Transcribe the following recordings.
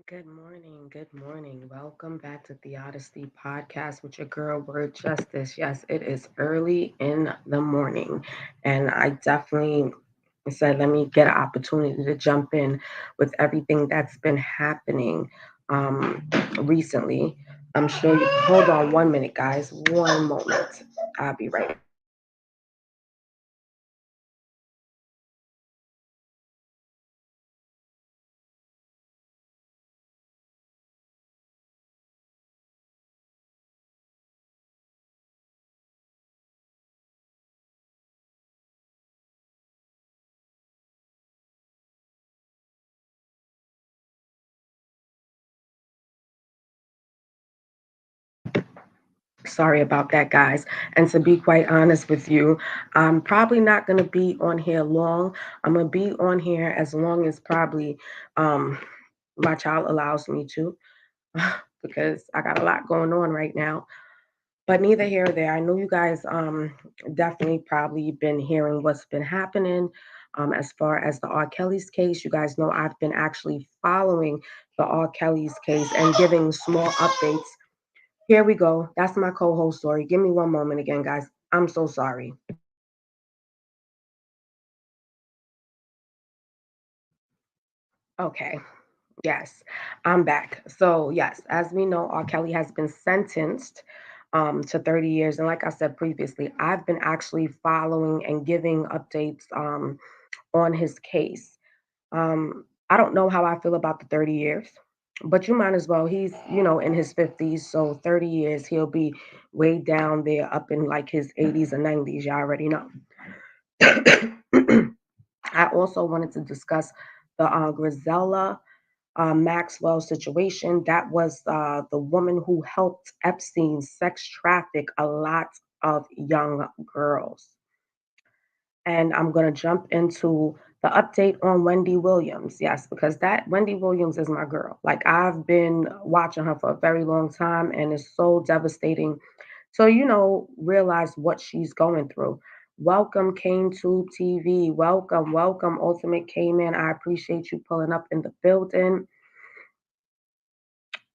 Good morning. Good morning. Welcome back to the Odyssey podcast with your girl, Word Justice. Yes, it is early in the morning, and I definitely said, let me get an opportunity to jump in with everything that's been happening um, recently. I'm sure you, hold on 1 minute, guys. One moment. I'll be right. Sorry about that, guys. And to be quite honest with you, I'm probably not going to be on here long. I'm going to be on here as long as probably um, my child allows me to, because I got a lot going on right now. But neither here or there. I know you guys definitely probably been hearing what's been happening as far as the R. Kelly's case. You guys know I've been actually following the R. Kelly's case and giving small updates. Here we go. That's my co-host story. Give me one moment again, guys. I'm so sorry. Okay. Yes, I'm back. So yes, as we know, R. Kelly has been sentenced to 30 years. And like I said previously, I've been actually following and giving updates on his case. I don't know how I feel about the 30 years, but you might as well. He's, in his 50s, so 30 years, he'll be way down there up in like his 80s and 90s. You already know. I also wanted to discuss the Grisella Maxwell situation. That was the woman who helped Epstein sex traffic a lot of young girls. And I'm going to jump into the update on Wendy Williams. Yes, because that Wendy Williams is my girl. Like I've been watching her for a very long time, and it's so devastating. So, realize what she's going through. Welcome, Kane Tube TV. Welcome, welcome, Ultimate K-Man. I appreciate you pulling up in the building.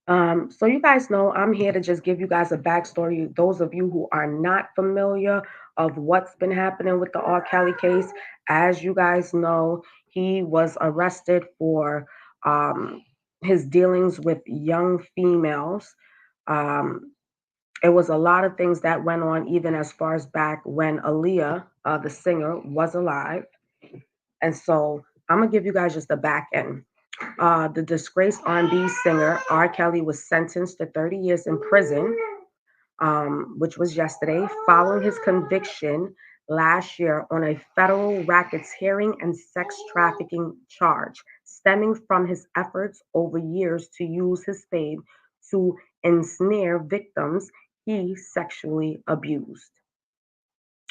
So you guys know I'm here to just give you guys a backstory. Those of you who are not familiar of what's been happening with the R. Kelly case, as you guys know, he was arrested for um, his dealings with young females. Um, it was a lot of things that went on, even as far as back when Aaliyah, the singer, was alive. And so I'm gonna give you guys just the back end. The disgraced R&B singer R. Kelly was sentenced to 30 years in prison, which was yesterday, following his conviction last year on a federal racketeering and sex trafficking charge, stemming from his efforts over years to use his fame to ensnare victims he sexually abused.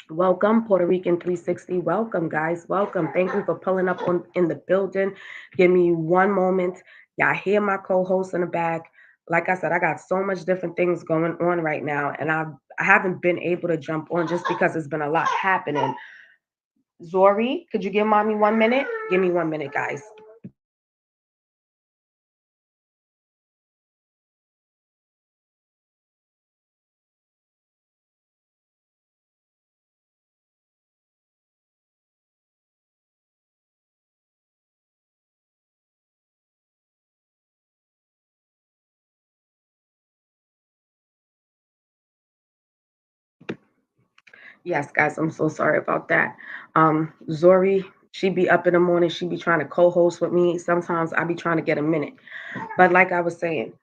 Welcome, Puerto Rican 360. Welcome, guys. Welcome. Thank you for pulling up on in the building. Give me one moment. Y'all hear my co-host in the back. Like I said, I got so much different things going on right now, and I haven't been able to jump on just because it's been a lot happening. Zori, could you give mommy 1 minute? Give me 1 minute, guys. Yes, guys, I'm so sorry about that. Zori, she be up in the morning. She be trying to co-host with me. Sometimes I be trying to get a minute. But like I was saying,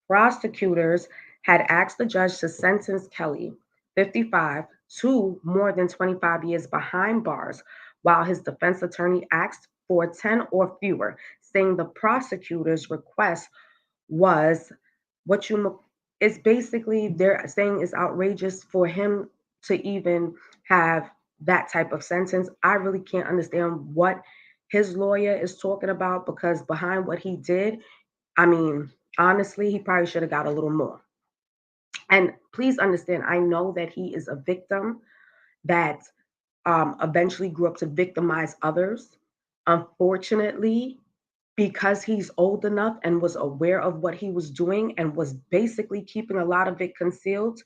prosecutors had asked the judge to sentence Kelly, 55, to more than 25 years behind bars, while his defense attorney asked for 10 or fewer, saying the prosecutor's request was what you it's basically they're saying is outrageous for him to even have that type of sentence. I really can't understand what his lawyer is talking about because behind what he did, I mean, honestly, he probably should have got a little more. And please understand, I know that he is a victim that eventually grew up to victimize others. Unfortunately, because he's old enough and was aware of what he was doing and was basically keeping a lot of it concealed,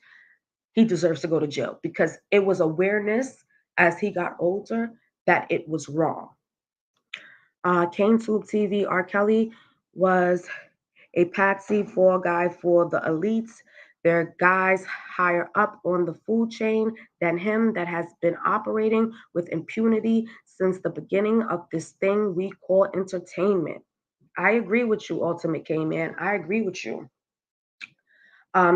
he deserves to go to jail because it was awareness as he got older that it was wrong. Kane Tube TV, R. Kelly was a patsy fall guy for the elites. There are guys higher up on the food chain than him that has been operating with impunity since the beginning of this thing we call entertainment. I agree with you, Ultimate K Man. I agree with you.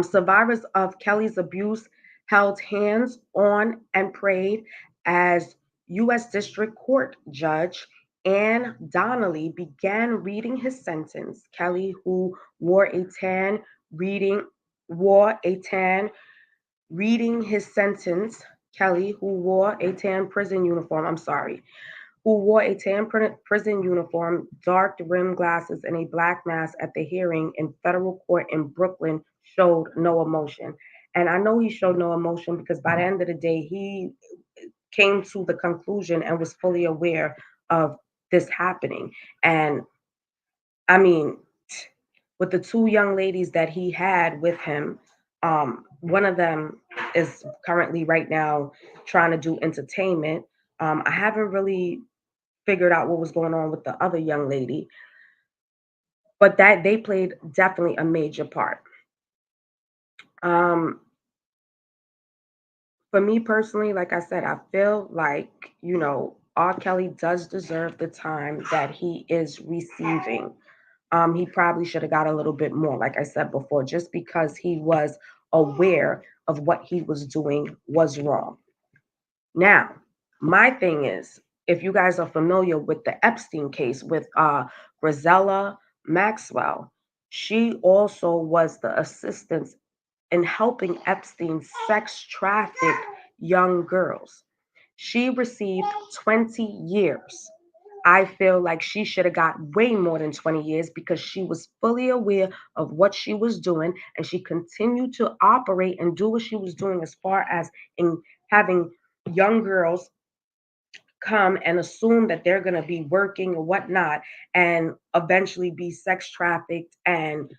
Survivors of Kelly's abuse held hands on and prayed as U.S. District Court Judge Ann Donnelly began reading his sentence. Kelly, who wore a tan, reading wore a tan, reading his sentence. Kelly, who wore a tan prison uniform. I'm sorry, who wore a tan prison uniform, dark rimmed glasses, and a black mask at the hearing in federal court in Brooklyn, showed no emotion. And I know he showed no emotion because by the end of the day, he came to the conclusion and was fully aware of this happening. And I mean, with the two young ladies that he had with him, one of them is currently right now trying to do entertainment. I haven't really figured out what was going on with the other young lady, but that they played definitely a major part. Um, for me personally, like I said, I feel like, R. Kelly does deserve the time that he is receiving. He probably should have got a little bit more, like I said before, just because he was aware of what he was doing was wrong. Now, my thing is, if you guys are familiar with the Epstein case with Grisella Maxwell, she also was the assistant in helping Epstein sex traffic young girls. She received 20 years. I feel like she should have got way more than 20 years because she was fully aware of what she was doing and she continued to operate and do what she was doing as far as in having young girls come and assume that they're going to be working or whatnot and eventually be sex trafficked and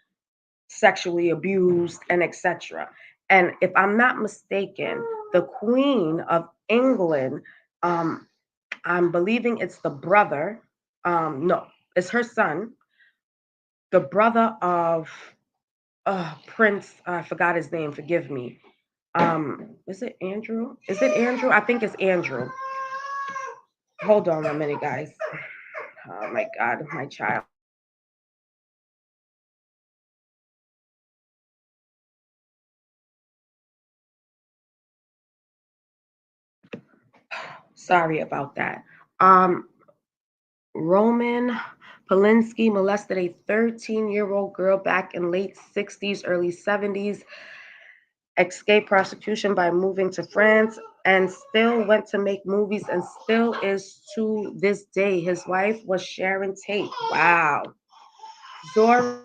sexually abused and etc. And if I'm not mistaken, the Queen of England, um, I'm believing it's the brother, no, it's her son, the brother of Prince, I forgot his name, forgive me. Is it Andrew? Is it Andrew? I think it's Andrew. Hold on a minute, guys. Oh my God, my child. Sorry about that. Um, Roman Polinsky molested a 13-year-old girl back in late 60s, early 70s, escaped prosecution by moving to France, and still went to make movies and still is to this day. His wife was Sharon Tate. Wow. Zora.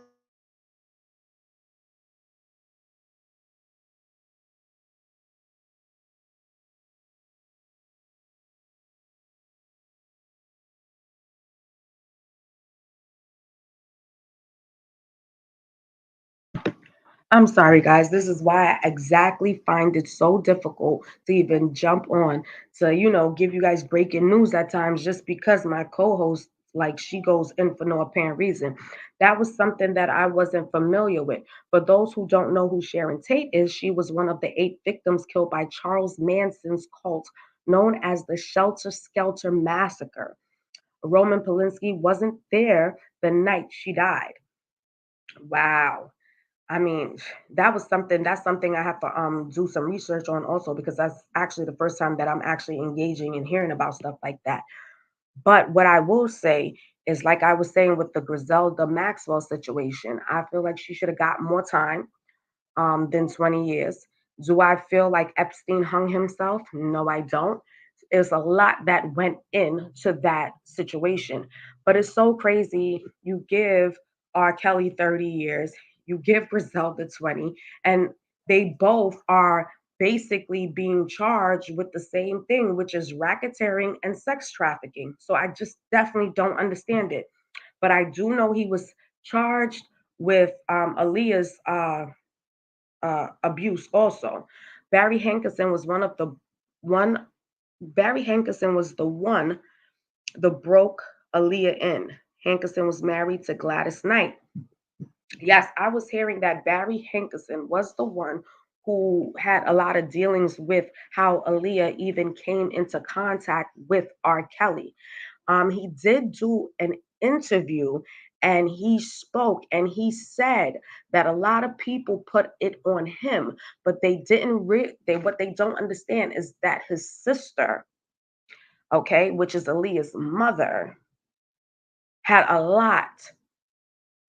I'm sorry, guys. This is why I exactly find it so difficult to even jump on to, give you guys breaking news at times just because my co host, like, she goes in for no apparent reason. That was something that I wasn't familiar with. For those who don't know who Sharon Tate is, she was one of the 8 victims killed by Charles Manson's cult, known as the Shelter Skelter Massacre. Roman Polinsky wasn't there the night she died. Wow. I mean, that's something I have to do some research on also because that's actually the first time that I'm actually engaging and hearing about stuff like that. But what I will say is like I was saying with the Griselda Maxwell situation, I feel like she should have got more time than 20 years. Do I feel like Epstein hung himself? No, I don't. There's a lot that went into that situation. But it's so crazy. You give R. Kelly 30 years, you give Griselda 20, and they both are basically being charged with the same thing, which is racketeering and sex trafficking. So I just definitely don't understand it. But I do know he was charged with Aaliyah's abuse also. Barry Hankerson was one. Barry Hankerson was the one that broke Aaliyah in. Hankerson was married to Gladys Knight. Yes, I was hearing that Barry Hankerson was the one who had a lot of dealings with how Aaliyah even came into contact with R. Kelly. He did do an interview and he spoke and he said that a lot of people put it on him, but they didn't they what they don't understand is that his sister, okay, which is Aaliyah's mother, had a lot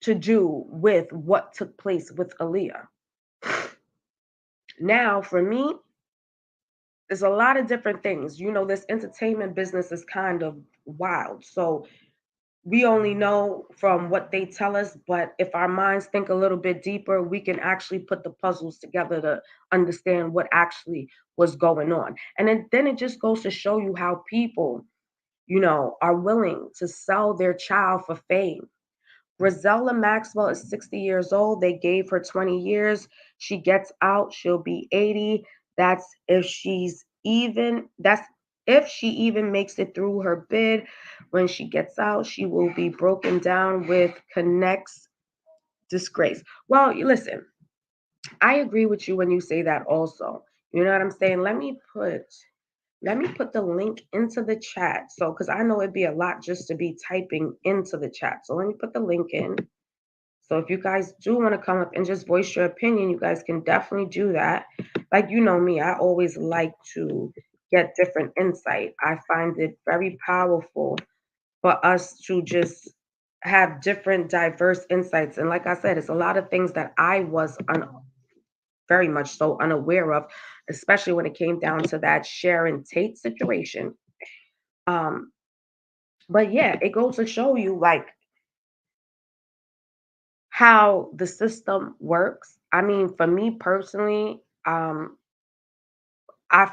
to do with what took place with Aaliyah. Now, for me, there's a lot of different things. You know, this entertainment business is kind of wild. So we only know from what they tell us, but if our minds think a little bit deeper, we can actually put the puzzles together to understand what actually was going on. And then it just goes to show you how people, are willing to sell their child for fame. Griselda Maxwell is 60 years old. They gave her 20 years. She gets out, she'll be 80. That's if she even makes it through her bid. When she gets out, she will be broken down with connects disgrace. Well, listen, I agree with you when you say that also. You know what I'm saying? Let me put the link into the chat. So, because I know it'd be a lot just to be typing into the chat. So let me put the link in. So if you guys do want to come up and just voice your opinion, you guys can definitely do that. Like you know me, I always like to get different insight. I find it very powerful for us to just have different diverse insights. And like I said, it's a lot of things that I was very much so unaware of, especially when it came down to that Sharon Tate situation. Um, but yeah, it goes to show you like how the system works. I mean, for me personally, I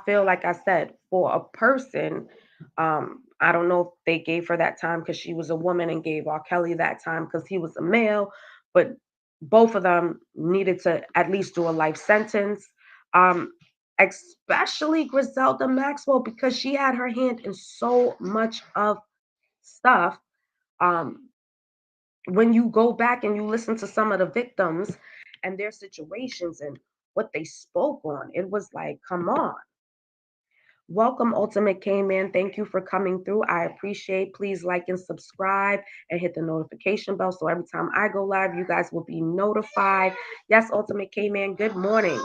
feel like I said, for a person, I don't know if they gave her that time because she was a woman and gave R. Kelly that time because he was a male, but both of them needed to at least do a life sentence. Um, Especially Griselda Maxwell because she had her hand in so much of stuff. Um, when you go back and you listen to some of the victims and their situations and what they spoke on, it was like, come on. Welcome, Ultimate K-Man. Thank you for coming through. I appreciate. Please like and subscribe and hit the notification bell so every time I go live, you guys will be notified. Yes, Ultimate K-Man, good morning.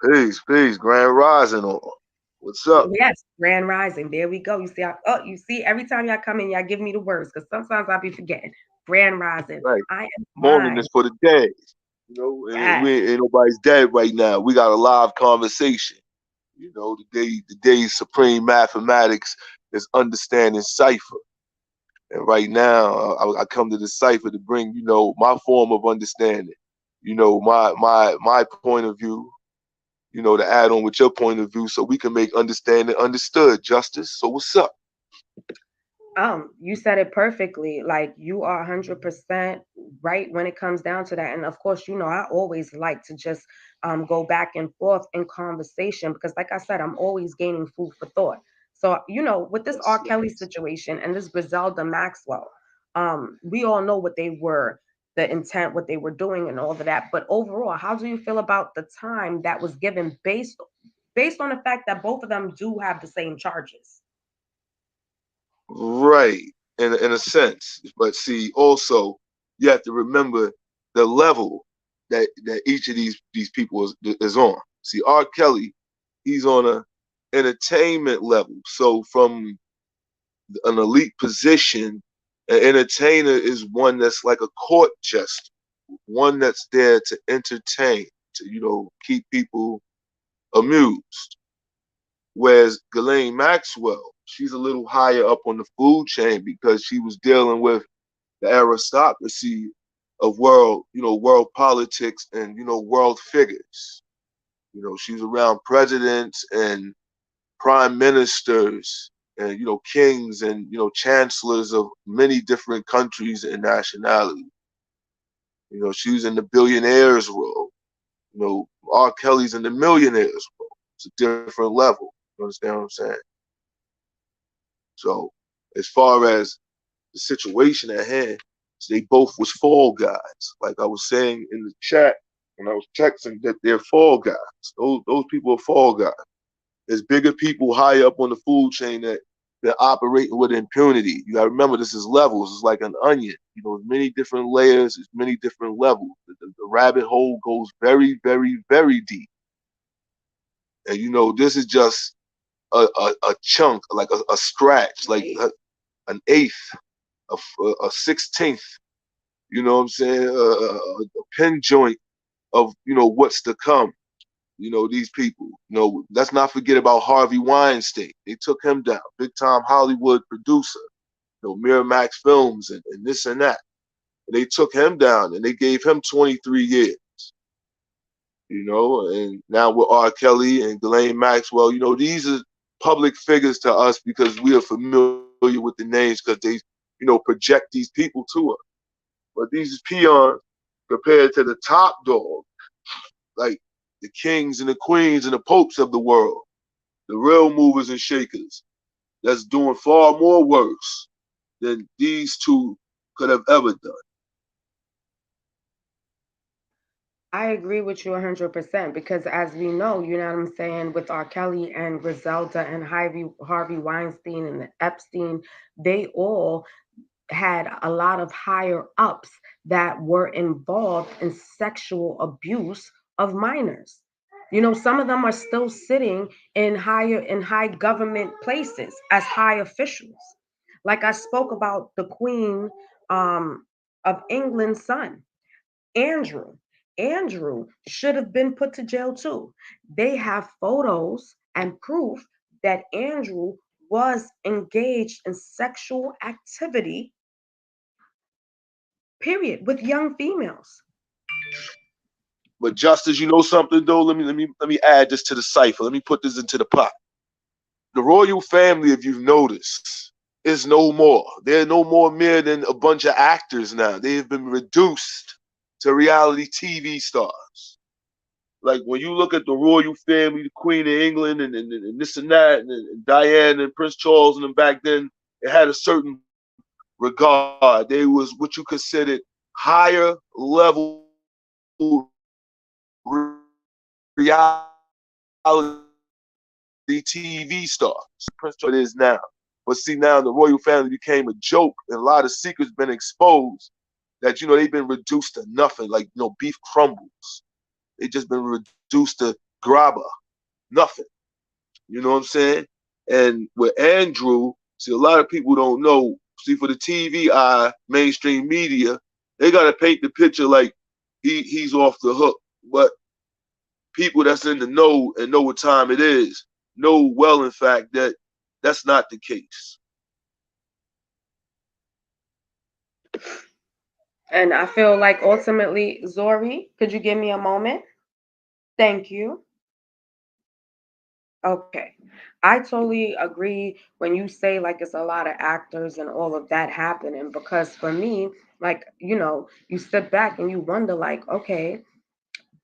Peace, Grand Rising. What's up? Yes, Grand Rising. There we go. You see, every time y'all come in, y'all give me the words because sometimes I'll be forgetting. Grand Rising. Right. I am Morning fine. is for the dead. And Yes. we ain't nobody's dead right now. We got a live conversation. Today's supreme mathematics is understanding cipher. And right now, I come to the cipher to bring, my form of understanding. My point of view. To add on with your point of view, so we can make understanding understood. Justice. So what's up? You said it perfectly. Like you are 100% right when it comes down to that. And of course, I always like to just go back and forth in conversation because, like I said, I'm always gaining food for thought. So, with this R. Yes, Kelly yes. situation and this Griselda Maxwell, we all know what they were, the intent, what they were doing, and all of that. But overall, how do you feel about the time that was given based on the fact that both of them do have the same charges? Right, in a sense. But see, also you have to remember the level that each of these people is on. See, R. Kelly, he's on a entertainment level. So from an elite position, an entertainer is one that's like a court jester, one that's there to entertain, to keep people amused. Whereas Ghislaine Maxwell, she's a little higher up on the food chain because she was dealing with the aristocracy of world politics and, world figures. She's around presidents and prime ministers and kings and chancellors of many different countries and nationalities. She was in the billionaires role. R. Kelly's in the millionaires role. It's a different level. You understand what I'm saying? So as far as the situation at hand, they both was fall guys. Like I was saying in the chat when I was texting, that they're fall guys. Those people are fall guys. There's bigger people high up on the food chain that they're operating with impunity. You gotta remember, this is levels. It's like an onion. There's many different layers. There's many different levels. The rabbit hole goes very, very, very deep. And this is just a chunk, like a scratch, like an eighth, a 16th. You know what I'm saying? A pin joint of what's to come. These people. Let's not forget about Harvey Weinstein. They took him down, big time Hollywood producer. Miramax Films and this and that. And they took him down and they gave him 23 years. And now with R. Kelly and Ghislaine Maxwell, these are public figures to us because we are familiar with the names because they, project these people to us. But these peons compared to the top dog, like the kings and the queens and the popes of the world, the real movers and shakers, that's doing far more worse than these two could have ever done. I agree with you 100% because, as we know, you know what I'm saying, with R. Kelly and Griselda and Harvey Weinstein and Epstein, they all had a lot of higher ups that were involved in sexual abuse of minors. Some of them are still sitting in high government places as high officials. Like I spoke about the Queen um, of England's son, Andrew. Andrew should have been put to jail too. They have photos and proof that Andrew was engaged in sexual activity, period, with young females. But Justice, something though? Let me add this to the cipher. Let me put this into the pot. The royal family, if you've noticed, is no more. They're no more mere than a bunch of actors now. They have been reduced to reality TV stars. Like when you look at the royal family, the Queen of England and this and that, and Diane and Prince Charles and them back then, it had a certain regard. They was what you considered higher level reality TV stars. Prince Charles is now. But see, now the royal family became a joke, and a lot of secrets been exposed that they've been reduced to nothing, like beef crumbles. They just been reduced to grabba, nothing. You know what I'm saying? And with Andrew, see, a lot of people don't know. See, for the TV eye, mainstream media, they gotta paint the picture like he's off the hook. But people that's in the know and know what time it is know well, in fact, that that's not the case. And I feel like ultimately, Zori, could you give me a moment? Thank you. Okay. I totally agree when you say like it's a lot of actors and all of that happening because for me, like, you sit back and you wonder, like, okay,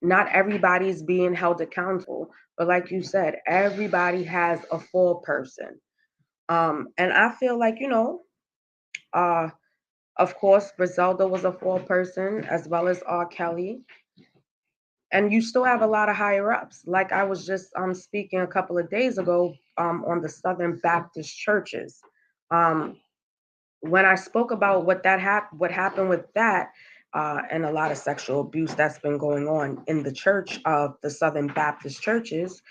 not everybody's being held accountable, but like you said, everybody has a full person. And I feel like, uh, of course, Griselda was a full person as well as R. Kelly. And you still have a lot of higher ups. Like I was just speaking a couple of days ago on the Southern Baptist churches. Um, when I spoke about what happened with that, and a lot of sexual abuse that's been going on in the church of the Southern Baptist churches,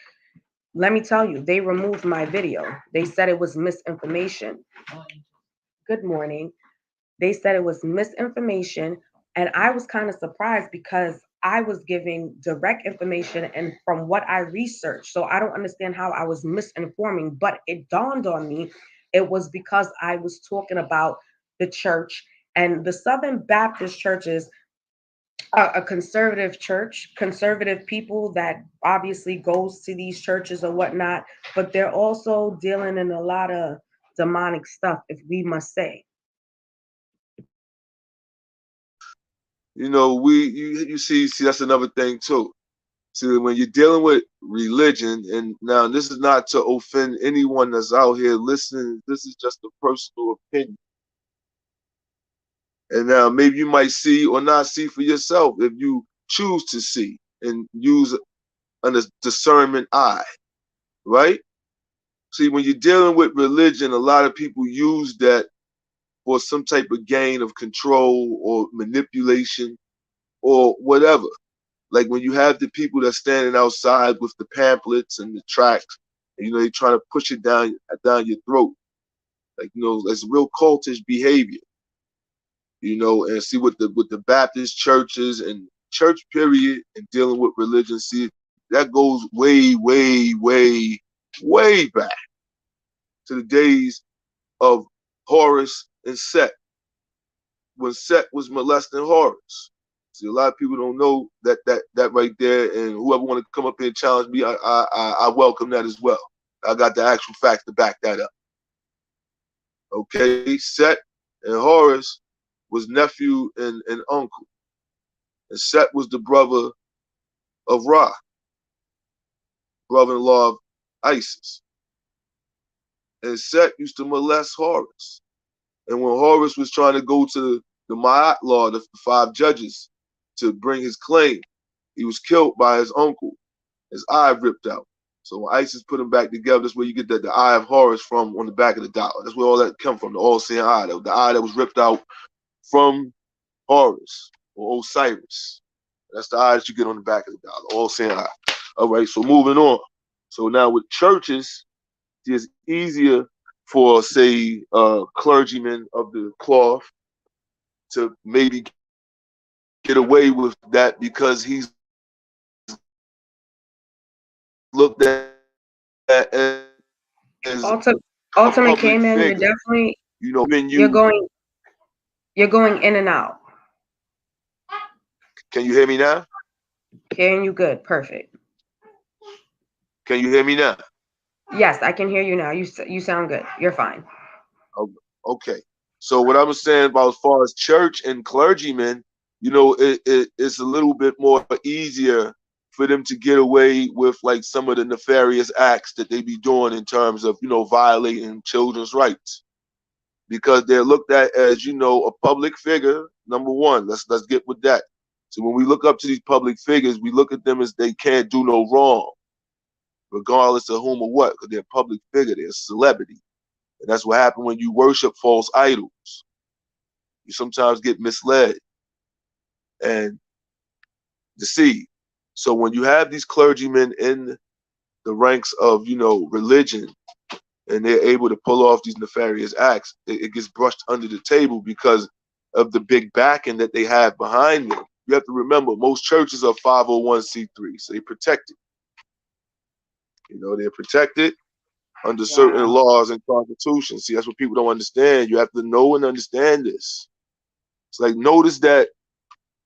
let me tell you, they removed my video. They said it was misinformation. Good morning. They said it was misinformation, and I was kind of surprised because I was giving direct information and from what I researched. So I don't understand how I was misinforming, but it dawned on me it was because I was talking about the church and the Southern Baptist churches are a conservative church, conservative people that obviously goes to these churches or whatnot, but they're also dealing in a lot of demonic stuff, if we must say. You know, you see that's another thing too. See, when you're dealing with religion, and now this is not to offend anyone that's out here listening. This is just a personal opinion. And now maybe you might see or not see for yourself if you choose to see and use a discernment eye, right? See, when you're dealing with religion, a lot of people use that for some type of gain of control or manipulation or whatever. Like when you have the people that's standing outside with the pamphlets and the tracts, and, they're trying to push it down your throat. Like, that's real cultish behavior. And see with the Baptist churches and church period and dealing with religion, see that goes way, way, way, way back to the days of Horus and Set, when Set was molesting Horus. See, a lot of people don't know that right there, and whoever want to come up here and challenge me, I welcome that as well. I got the actual facts to back that up. Okay, Set and Horus was nephew and uncle, and Set was the brother of Ra, brother-in-law of Isis. And Set used to molest Horus. And when Horus was trying to go to the Ma'at law, the 5 judges, to bring his claim, he was killed by his uncle. His eye ripped out. So when Isis put him back together, that's where you get the eye of Horus from on the back of the dollar. That's where all that come from, the all-seeing eye, the eye that was ripped out from Horus or Osiris. That's the eye that you get on the back of the dollar, all-seeing eye. All right, so moving on. So now with churches, it's easier for, say, clergymen of the cloth to maybe get away with that because he's looked at as Ultimate public came in. You're figure. definitely When you're going in and out. Can you hear me now? Hearing you good, perfect. Can you hear me now? Yes, I can hear you now. You sound good. You're fine. Okay. So what I was saying about as far as church and clergymen, it's a little bit more easier for them to get away with like some of the nefarious acts that they be doing in terms of, violating children's rights, because they're looked at as, a public figure. Number one, let's get with that. So when we look up to these public figures, we look at them as they can't do no wrong, regardless of whom or what, because they're a public figure, they're a celebrity. And that's what happened when you worship false idols. You sometimes get misled and deceived. So when you have these clergymen in the ranks of, religion, and they're able to pull off these nefarious acts, it gets brushed under the table because of the big backing that they have behind them. You have to remember, most churches are 501c3, so they're protected. They're protected under certain laws and constitutions. See, that's what people don't understand. You have to know and understand this. It's like, notice that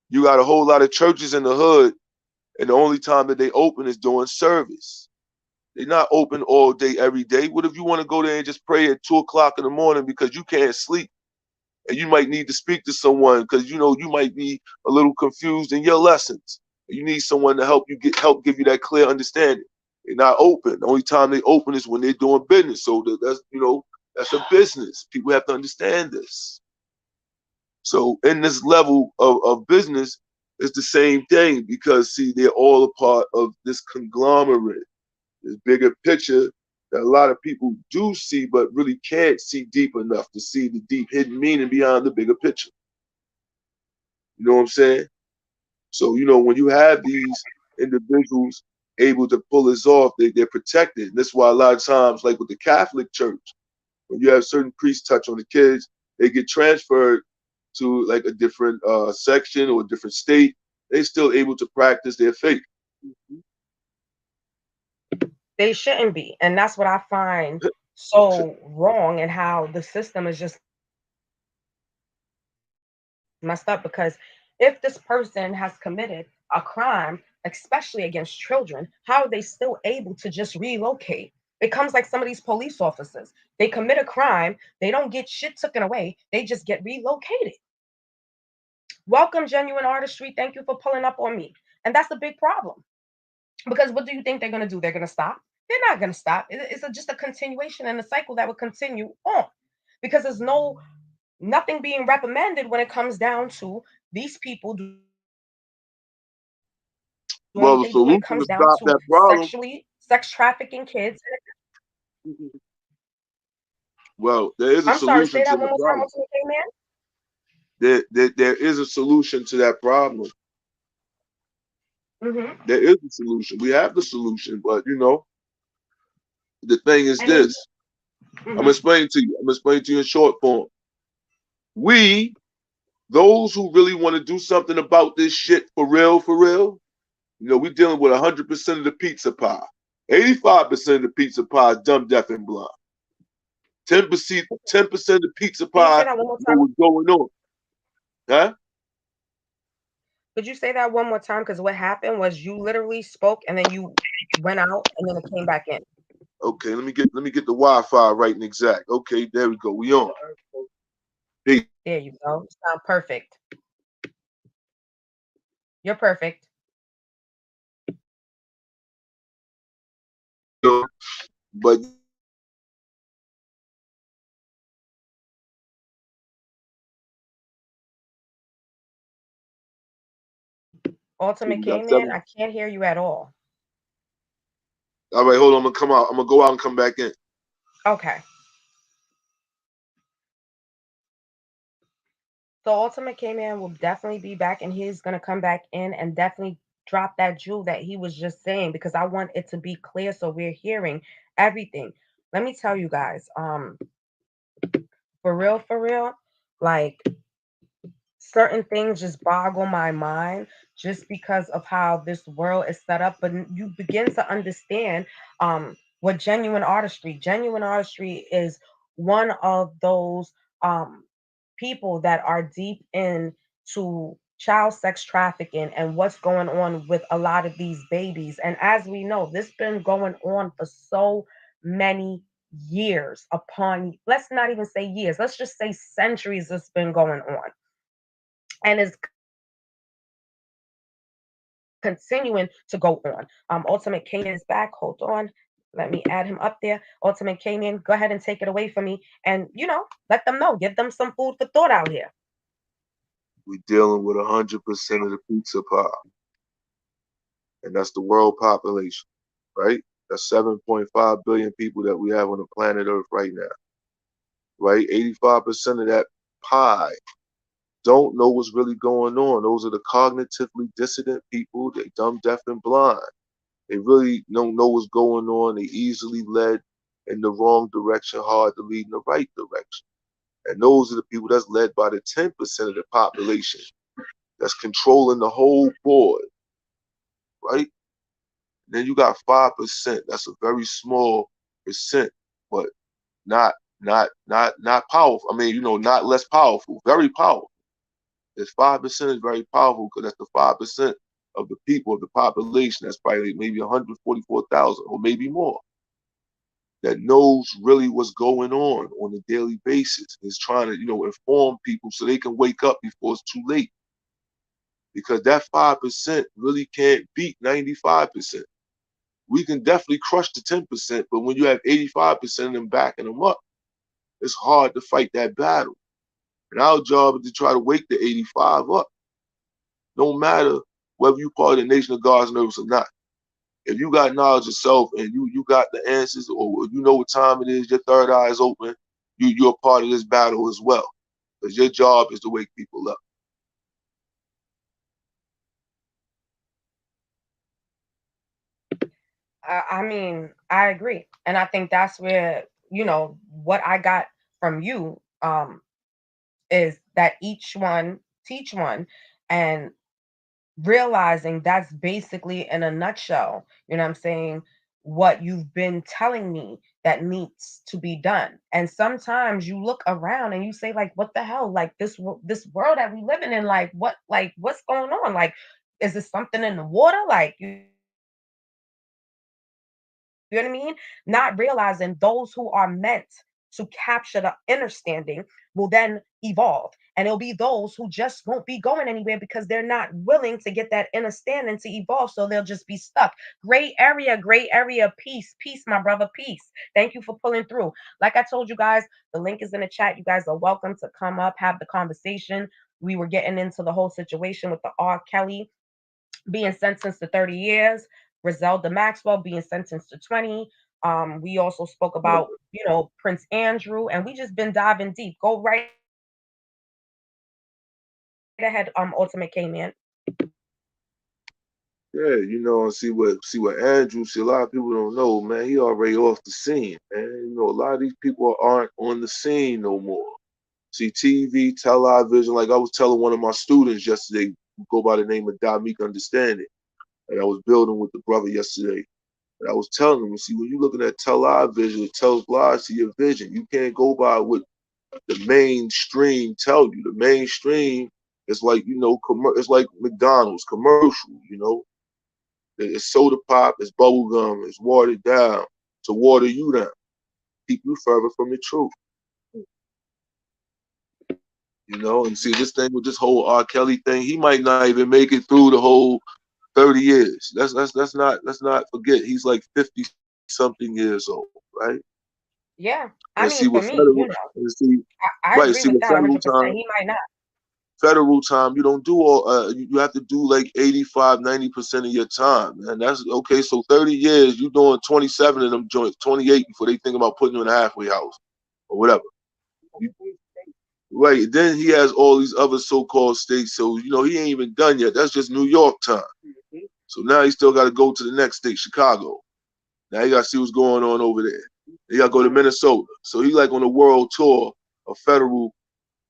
you got a whole lot of churches in the hood, and the only time that they open is during service. They're not open all day, every day. What if you want to go there and just pray at 2 o'clock in the morning because you can't sleep, and you might need to speak to someone because you might be a little confused in your lessons. You need someone to help give you that clear understanding. They're not open. The only time they open is when they're doing business. So that's a business. People have to understand this. So in this level of business, it's the same thing, because see, they're all a part of this conglomerate, this bigger picture that a lot of people do see, but really can't see deep enough to see the deep hidden meaning behind the bigger picture. You know what I'm saying? So, when you have these individuals able to pull this off, they're protected. And that's why a lot of times, like with the Catholic Church, when you have certain priests touch on the kids, they get transferred to like a different section or a different state. They're still able to practice their faith. They shouldn't be. And that's what I find so wrong, and how the system is just messed up. Because if this person has committed a crime, especially against children, how are they still able to just relocate? It comes like some of these police officers. They commit a crime, they don't get shit taken away, they just get relocated. Welcome, Genuine Artistry. Thank you for pulling up on me. And that's a big problem. Because what do you think they're going to do? They're going to stop? They're not going to stop. It's just a continuation and a cycle that will continue on. Because there's nothing being reprimanded when it comes down to these people doing Well, what the they do when it solution to comes down stop to that problem, sex trafficking kids. well, there is a I'm sorry, say solution to that the one more time, problem. Ultimate K Man. There is a solution to that problem. Mm-hmm. There is a solution. We have the solution, but the thing is And this. it's I'm gonna explain to you. I'm gonna explain to you in short form. We, those who really want to do something about this shit for real, we're dealing with 100% of the pizza pie. 85% of the pizza pie is dumb, deaf, and blind. 10% of the pizza can you say pie that one more know time? what's going on. Huh? Could you say that one more time? Because what happened was you literally spoke and then you went out and then it came back in. Okay, let me get the Wi-Fi right and exact. Okay, there we go. We on. Peace. There you go. Sound perfect. You're perfect. But Ultimate we got K Man, seven. I can't hear you at all. All right, hold on. I'm gonna come out. I'm gonna go out and come back in. Okay. So Ultimate K Man will definitely be back and he's gonna come back in and definitely drop that jewel that he was just saying because I want it to be clear so we're hearing everything. Let me tell you guys, for real, like certain things just boggle my mind just because of how this world is set up. But you begin to understand what genuine artistry is one of those people that are deep into child sex trafficking and what's going on with a lot of these babies. And as we know, this been going on for so many years upon, let's not even say years, let's just say centuries. It's been going on and is continuing to go on. Ultimate Canaan is back. Hold on. Let me add him up there. Ultimate Canaan, go ahead and take it away from me. And, let them know. Give them some food for thought out here. We're dealing with 100% of the pizza pie, and that's the world population, right? That's 7.5 billion people that we have on the planet Earth right now, right? 85% of that pie don't know what's really going on. Those are the cognitively dissident people. They dumb, deaf, and blind. They really don't know what's going on. They easily led in the wrong direction, hard to lead in the right direction. And those are the people that's led by the 10% of the population that's controlling the whole board, right? Then you got 5%. That's a very small percent, but not powerful. I mean, not less powerful, very powerful. This 5% is very powerful because that's the 5% of the people of the population. That's probably maybe 144,000 or maybe more that knows really what's going on a daily basis. Is trying to inform people so they can wake up before it's too late. Because that 5% really can't beat 95%. We can definitely crush the 10%, but when you have 85% of them backing them up, it's hard to fight that battle. And our job is to try to wake the 85 up. No matter whether you part of the Nation of God's Nervous or not. If you got knowledge of self and you got the answers, or you know what time it is, your third eye is open, you're a part of this battle as well. Because your job is to wake people up. I mean, I agree. And I think that's where, what I got from you is that each one teach one. And realizing that's basically in a nutshell, I'm saying, what you've been telling me that needs to be done. And sometimes you look around and you say, like, what the hell? Like this world that we living in, what's going on? Like, is this something in the water? Like, You know what I mean? Not realizing those who are meant to capture the understanding will then evolve. And it'll be those who just won't be going anywhere because they're not willing to get that understanding to evolve. So they'll just be stuck. Gray area, peace, peace, my brother, peace. Thank you for pulling through. Like I told you guys, the link is in the chat. You guys are welcome to come up, have the conversation. We were getting into the whole situation with the R. Kelly being sentenced to 30 years, Griselda Maxwell being sentenced to 20. We also spoke about, Prince Andrew, and we just been diving deep. Go right ahead, Ultimate K Man. Yeah, and see what Andrew, see a lot of people don't know, man, he already off the scene, man. A lot of these people aren't on the scene no more. See, TV, television, like I was telling one of my students yesterday, who go by the name of Dominique Understanding, and I was building with the brother yesterday. And I was telling him, see, when you're looking at television, it tells lies to your vision. You can't go by what the mainstream tell you. The mainstream is like, it's like McDonald's commercial. It's soda pop, it's bubble gum, it's watered down to water you down, keep you further from the truth. And see this thing with this whole R. Kelly thing, he might not even make it through the whole 30 years. Let's not forget he's like 50 something years old, right? Yeah. And I see mean, what for me, federal and see I right, agree see with what that federal 100%. time He might not. federal time, you don't do all you have to do like 85-90% of your time, and that's okay. So 30 years, you doing 27 of them joints, 28 before they think about putting you in a halfway house or whatever. You, right, then he has all these other so-called states, so he ain't even done yet. That's just New York time. So now he still got to go to the next state, Chicago. Now you got to see what's going on over there. You got to go to Minnesota. So he like on a world tour of federal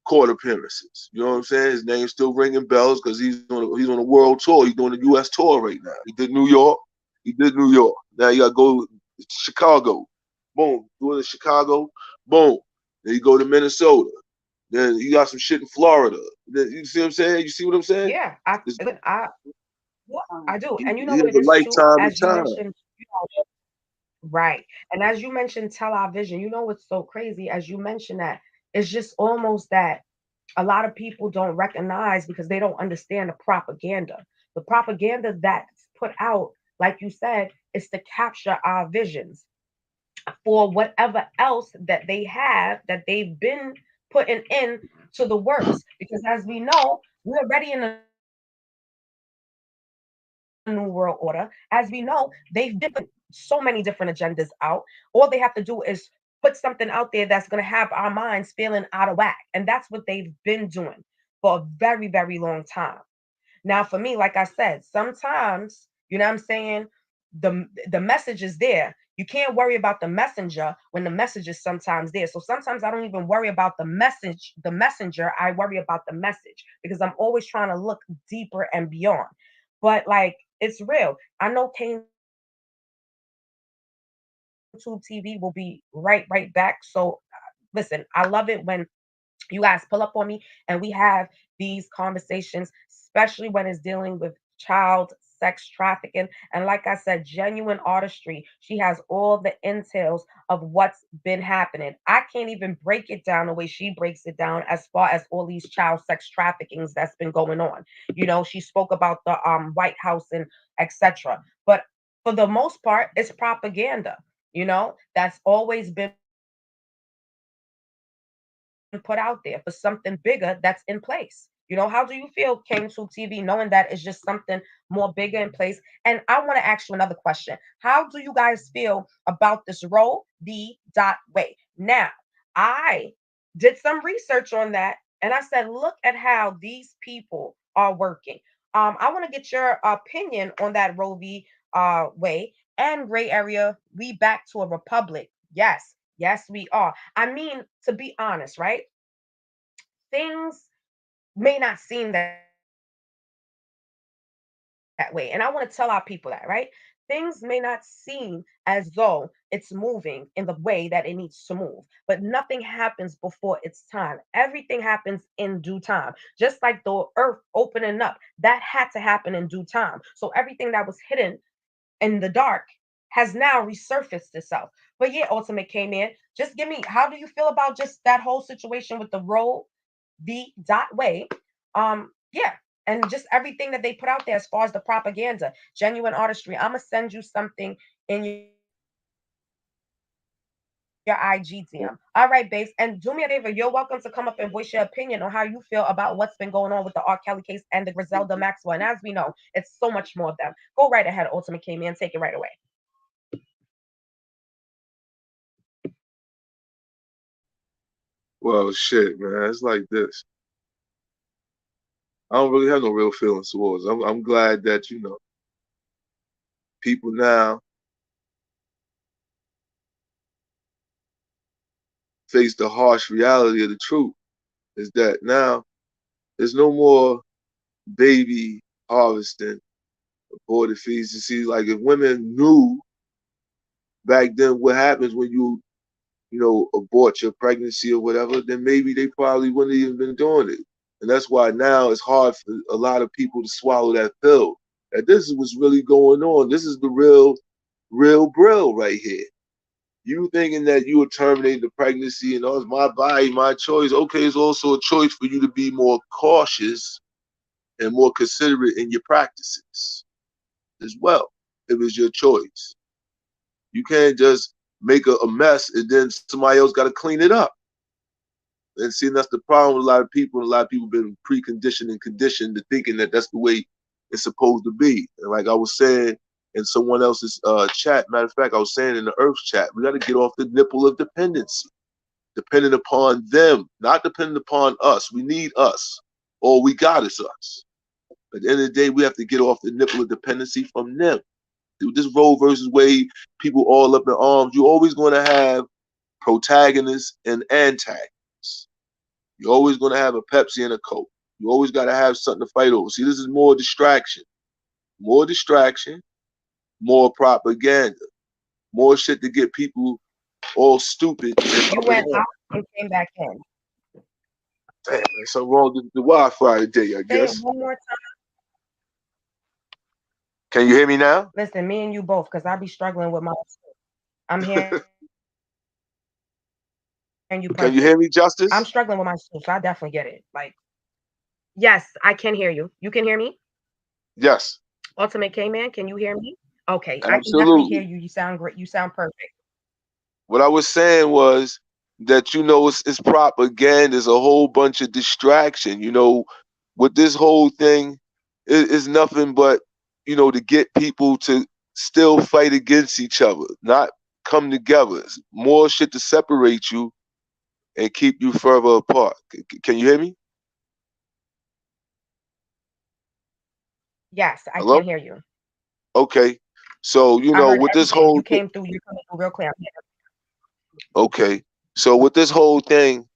court appearances. You know what I'm saying? His name's still ringing bells because he's on a world tour. He's doing a U.S. tour right now. He did New York. He did New York. Now you got to go to Chicago. Boom. Doing it Chicago. Boom. Then you go to Minnesota. Then you got some shit in Florida. Then, you see what I'm saying? You see what I'm saying? Yeah. I do. And you know He what has it a is too, lifetime of as you time. mentioned, right. And as you mentioned television, you know what's so crazy? As you mentioned that, it's just almost that a lot of people don't recognize because they don't understand the propaganda. The propaganda that's put out, like you said, is to capture our visions for whatever else that they have that they've been putting in to the works. Because as we know, we're already in a new world order. As we know, they've been putting so many different agendas out. All they have to do is put something out there that's going to have our minds feeling out of whack. And that's what they've been doing for a very, very long time. Now, for me, like I said, sometimes, you know what I'm saying, the message is there. You can't worry about the messenger when the message is sometimes there. So sometimes I don't even worry about the messenger. I worry about the message because I'm always trying to look deeper and beyond. But like it's real. I know Kane Tube TV will be right back. So listen, I love it when you guys pull up on me and we have these conversations, especially when it's dealing with child sex trafficking. And like I said, genuine artistry. She has all the entails of what's been happening. I can't even break it down the way she breaks it down as far as all these child sex traffickings that's been going on. She spoke about the White House and etc. But for the most part, it's propaganda. That's always been put out there for something bigger that's in place. How do you feel, Came to TV, knowing that it's just something more bigger in place? And I want to ask you another question. How do you guys feel about this Roe v. Wade? Now, I did some research on that and I said, look at how these people are working. I want to get your opinion on that Roe v. Wade and gray area. We back to a republic. Yes, yes, we are. I mean, to be honest, right? Things may not seem that way. And I want to tell our people that, right? Things may not seem as though it's moving in the way that it needs to move, but nothing happens before its time. Everything happens in due time. Just like the earth opening up, that had to happen in due time. So everything that was hidden in the dark has now resurfaced itself. But yeah, Ultimate came in. Just give me, how do you feel about just that whole situation with the Roe v. Way? Yeah, and just everything that they put out there as far as the propaganda, genuine artistry. I'm gonna send you something in your IG DM. All right, babes, and do me a favor. You're welcome to come up and voice your opinion on how you feel about what's been going on with the R. Kelly case and the Griselda Maxwell. And as we know, it's so much more of them. Go right ahead, Ultimate came in. Take it right away. Well, shit, man. It's like this. I don't really have no real feelings towards. I'm glad that people now face the harsh reality of the truth. Is that now there's no more baby harvesting, aborted fetuses. See, like if women knew back then what happens when you abort your pregnancy or whatever, then maybe they probably wouldn't have even been doing it. And that's why now it's hard for a lot of people to swallow that pill. That this is what's really going on. This is the real brill right here. You thinking that you would terminate the pregnancy and oh, it's my body, my choice. Okay, it's also a choice for you to be more cautious and more considerate in your practices as well. If it's your choice, you can't just make a mess and then somebody else got to clean it up. And see, that's the problem with a lot of people. A lot of people been preconditioned and conditioned to thinking that that's the way it's supposed to be. And like I was saying in someone else's chat, matter of fact, I was saying in the Earth chat, we got to get off the nipple of dependency, dependent upon them, not dependent upon us. We need us. All we got is us. At the end of the day, we have to get off the nipple of dependency from them. This Roe versus Wade, people all up in arms. You're always going to have protagonists and antagonists. You're always going to have a Pepsi and a Coke. You always got to have something to fight over. See, this is more distraction, more propaganda, more shit to get people all stupid and You up in went arms. out and came back in. Damn, there's something wrong with the Wi-Fi today, I Say it guess. one more time. Can you hear me now? Listen, me and you both, because I be struggling with my. I'm hearing you perfect. I'm struggling with my Can you too, hear me, so I Justice? definitely get it. Like, yes, I can hear you. You can hear me? Yes, Ultimate K Man, can you hear me? Okay, I can definitely hear absolutely. you. You sound great. You sound perfect. What I was saying was that it's propaganda, it's a whole bunch of distraction. With this whole thing, is nothing but to get people to still fight against each other, not come together. It's more shit to separate you and keep you further apart. Can you hear me? Yes, I can Hello? hear you. Okay. So I heard with this everything. whole You came through. You're coming through real clear. okay. So with this whole thing,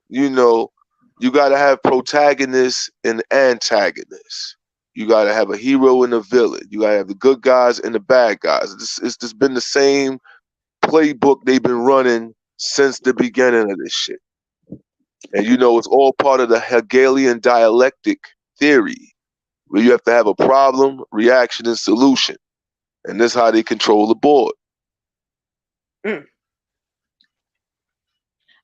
you know, you got to have protagonists and antagonists. You got to have a hero and a villain. You got to have the good guys and the bad guys. It's just been the same playbook they've been running since the beginning of this shit. And it's all part of the Hegelian dialectic theory, where you have to have a problem, reaction, and solution. And that's how they control the board. Mm.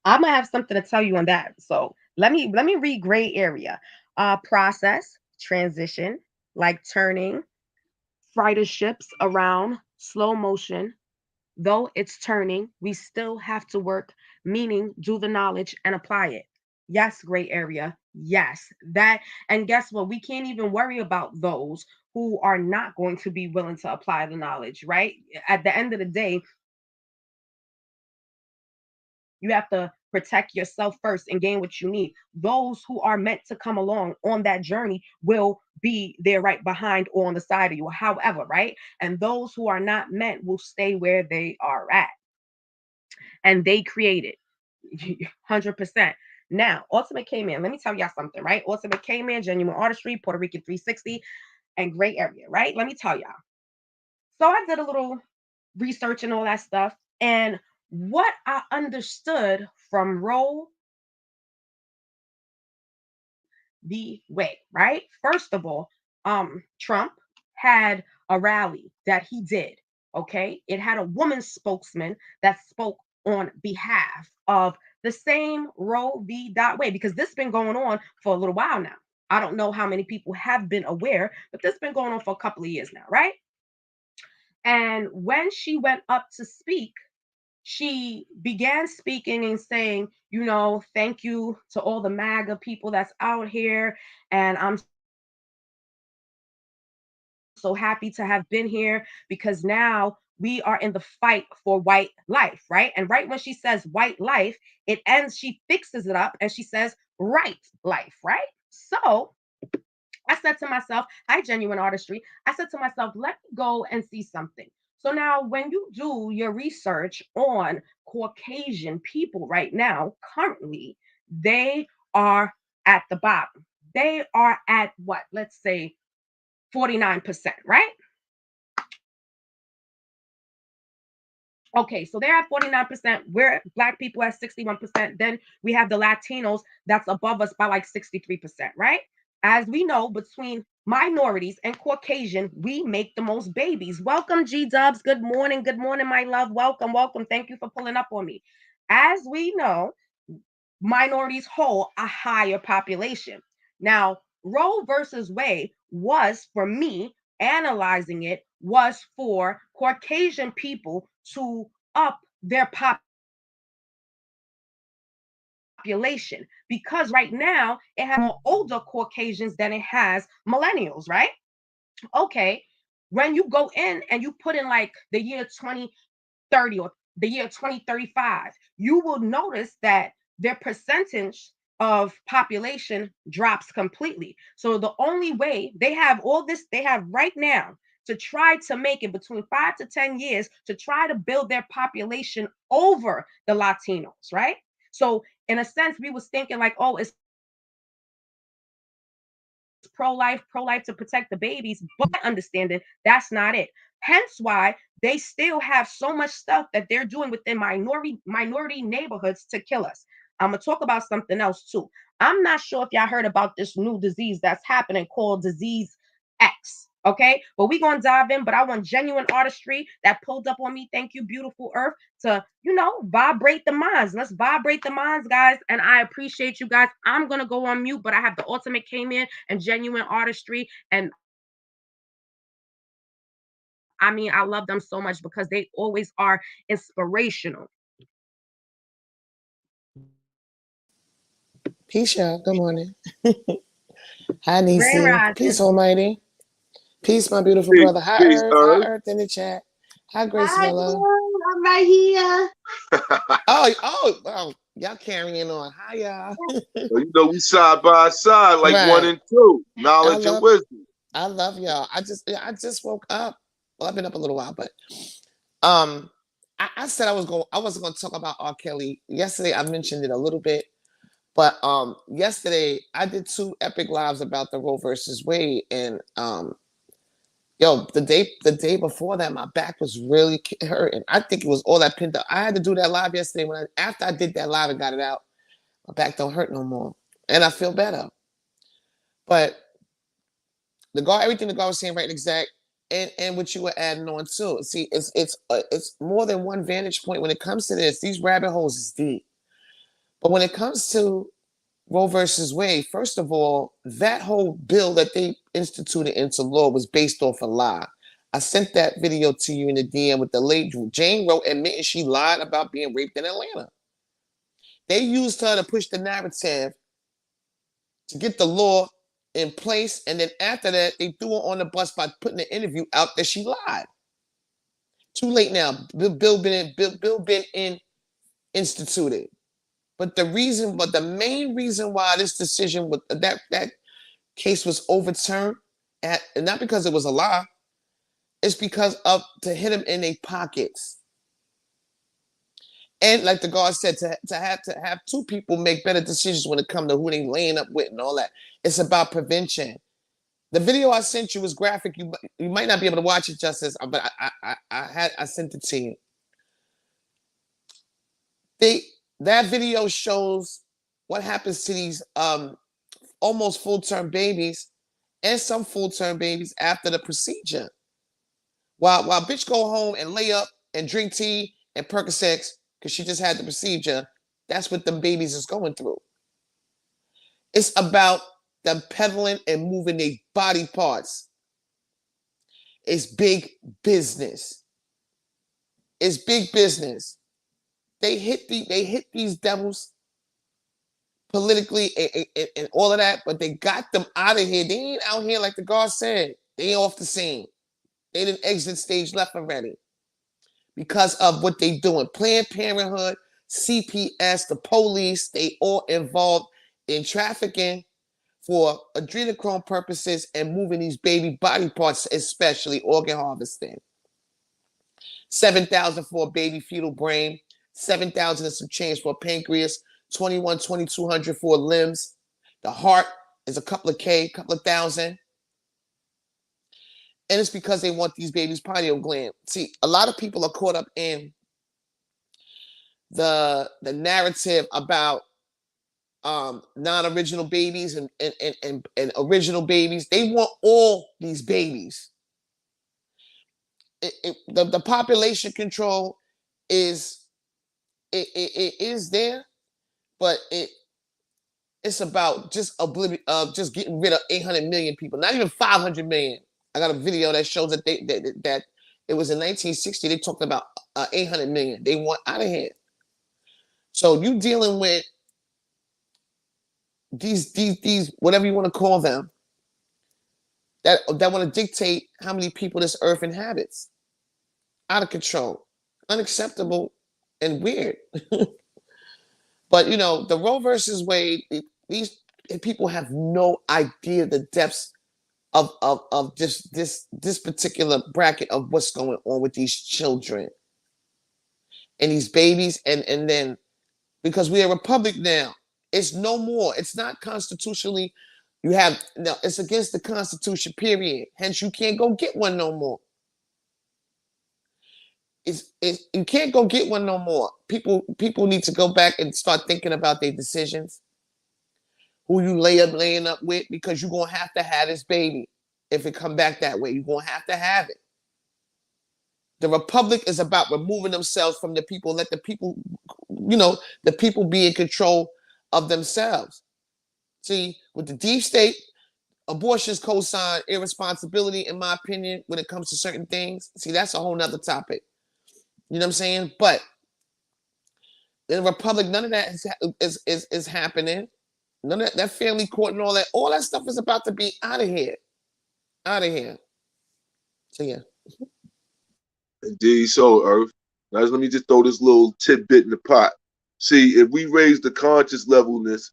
I'm gonna have something to tell you on that. So let me read gray area. Process, transition, like turning fighter ships around, slow motion. Though it's turning, we still have to work, meaning do the knowledge and apply it. Yes, gray area. Yes. That, and guess what? We can't even worry about those who are not going to be willing to apply the knowledge, right? At the end of the day, you have to protect yourself first and gain what you need. Those who are meant to come along on that journey will be there right behind or on the side of you, however, right? And those who are not meant will stay where they are at. And they created 100%. Now, Ultimate K Man, let me tell y'all something, right? Ultimate K Man, Genuine Artistry, Puerto Rican 360, and Gray Area, right? Let me tell y'all. So I did a little research and all that stuff. And what I understood from Roe the way, right? First of all, Trump had a rally that he did. Okay, it had a woman spokesman that spoke on behalf of the same Roe v. Wade, because this has been going on for a little while now. I don't know how many people have been aware, but this has been going on for a couple of years now, right? And when she went up to speak, she began speaking and saying, thank you to all the MAGA people that's out here. And I'm so happy to have been here because now we are in the fight for white life, right? And right when she says white life, it ends, she fixes it up and she says right life, right? So I said to myself, hi, Genuine Artistry. I said to myself, let me go and see something. So now, when you do your research on Caucasian people right now, currently, they are at the bottom. They are at what? Let's say 49%, right? Okay, so they're at 49%. We're Black people at 61%. Then we have the Latinos that's above us by like 63%, right? As we know, between minorities and Caucasian, we make the most babies. Welcome, G Dubs. Good morning. Good morning, my love. Welcome, welcome. Thank you for pulling up on me. As we know, minorities hold a higher population. Now, Roe versus Wade was, for me, analyzing it, was for Caucasian people to up their population, because right now it has more older Caucasians than it has millennials, right? Okay, when you go in and you put in like the year 2030 or the year 2035, you will notice that their percentage of population drops completely. So the only way they have all this, they have right now to try to make it between 5 to 10 years to try to build their population over the Latinos, right? So in a sense, we was thinking like, oh, it's pro-life to protect the babies, but understanding that's not it. Hence why they still have so much stuff that they're doing within minority neighborhoods to kill us. I'm gonna talk about something else too. I'm not sure if y'all heard about this new disease that's happening called disease X. Okay, but we're gonna dive in. But I want Genuine Artistry that pulled up on me. Thank you, beautiful Earth, to vibrate the minds. Let's vibrate the minds, guys. And I appreciate you guys. I'm gonna go on mute, but I have the ultimate came in and Genuine Artistry, and I mean, I love them so much because they always are inspirational. Peace, y'all. Good morning. Hi, Grand Nisi. Rising. Peace, Almighty. Peace, my beautiful Peace, brother. Hi, peace, Earth. Hi, Earth. Earth in the chat. Hi, Grace Hi, Miller. girl. I'm right here. Oh, y'all carrying on. Hi, y'all. Well, we side by side like one Right. and two, I knowledge and love, wisdom. I love y'all. I just woke up. Well, I've been up a little while, but um, I said I wasn't gonna talk about R. Kelly yesterday. I mentioned it a little bit, but yesterday I did 2 epic lives about the Roe versus Wade, and yo, the day before that, my back was really hurting. I think it was all that pinned up. I had to do that live yesterday. After I did that live and got it out, my back don't hurt no more, and I feel better. But everything the guy was saying, right, and exact, and what you were adding on too. See, it's more than one vantage point when it comes to this. These rabbit holes is deep, but when it comes to Roe versus Wade, first of all, that whole bill that they instituted into law was based off a lie. I sent that video to you in the DM with the late Jane Roe admitting she lied about being raped in Atlanta. They used her to push the narrative to get the law in place, and then after that, they threw her on the bus by putting the interview out that she lied. Too late now. Bill been instituted. But the main reason why this decision was that case was overturned, and not because it was a lie, it's because of to hit them in their pockets. And like the guard said, to have 2 people make better decisions when it comes to who they laying up with and all that. It's about prevention. The video I sent you was graphic. You might not be able to watch it justice, but I sent it to you. That video shows what happens to these almost full-term babies and some full-term babies after the procedure. While bitch go home and lay up and drink tea and Percocets because she just had the procedure, that's what them babies is going through. It's about them peddling and moving their body parts. It's big business. It's big business. They hit these devils politically and all of that, but they got them out of here. They ain't out here like the guard said. They ain't off the scene. They didn't exit stage left already because of what they doing. Planned Parenthood, CPS, the police, they all involved in trafficking for adrenochrome purposes and moving these baby body parts, especially organ harvesting. 7,000 for a baby fetal brain, 7,000 and some change for a pancreas, 2,200 for limbs. The heart is a couple of K, couple of thousand. And it's because they want these babies' pineal gland. See, a lot of people are caught up in the narrative about non-original babies and original babies. They want all these babies. The population control is there, but it's about just just getting rid of 800 million people, not even 500 million. I got a video that shows that that it was in 1960. They talked about 800 million. They want out of here. So you dealing with these whatever you want to call them that want to dictate how many people this earth inhabits. Out of control, unacceptable, and weird. But you know, the Roe versus Wade, these people have no idea the depths of this particular bracket of what's going on with these children and these babies, and then because we're a republic now, it's no more. It's not constitutionally. It's against the Constitution. Period. Hence, you can't go get one no more. You can't go get one no more. People need to go back and start thinking about their decisions. Who you laying up with, because you're gonna have to have this baby. If it come back that way, you're gonna have to have it. The republic is about removing themselves from the people. Let the people, the people be in control of themselves. See, with the deep state, abortion's co-sign irresponsibility, in my opinion, when it comes to certain things. See, that's a whole nother topic. You know what I'm saying? But in the republic, none of that is happening. None of that family court and all that stuff is about to be out of here. Out of here. So yeah. Indeed, so Earth. Now let me just throw this little tidbit in the pot. See, if we raise the consciousness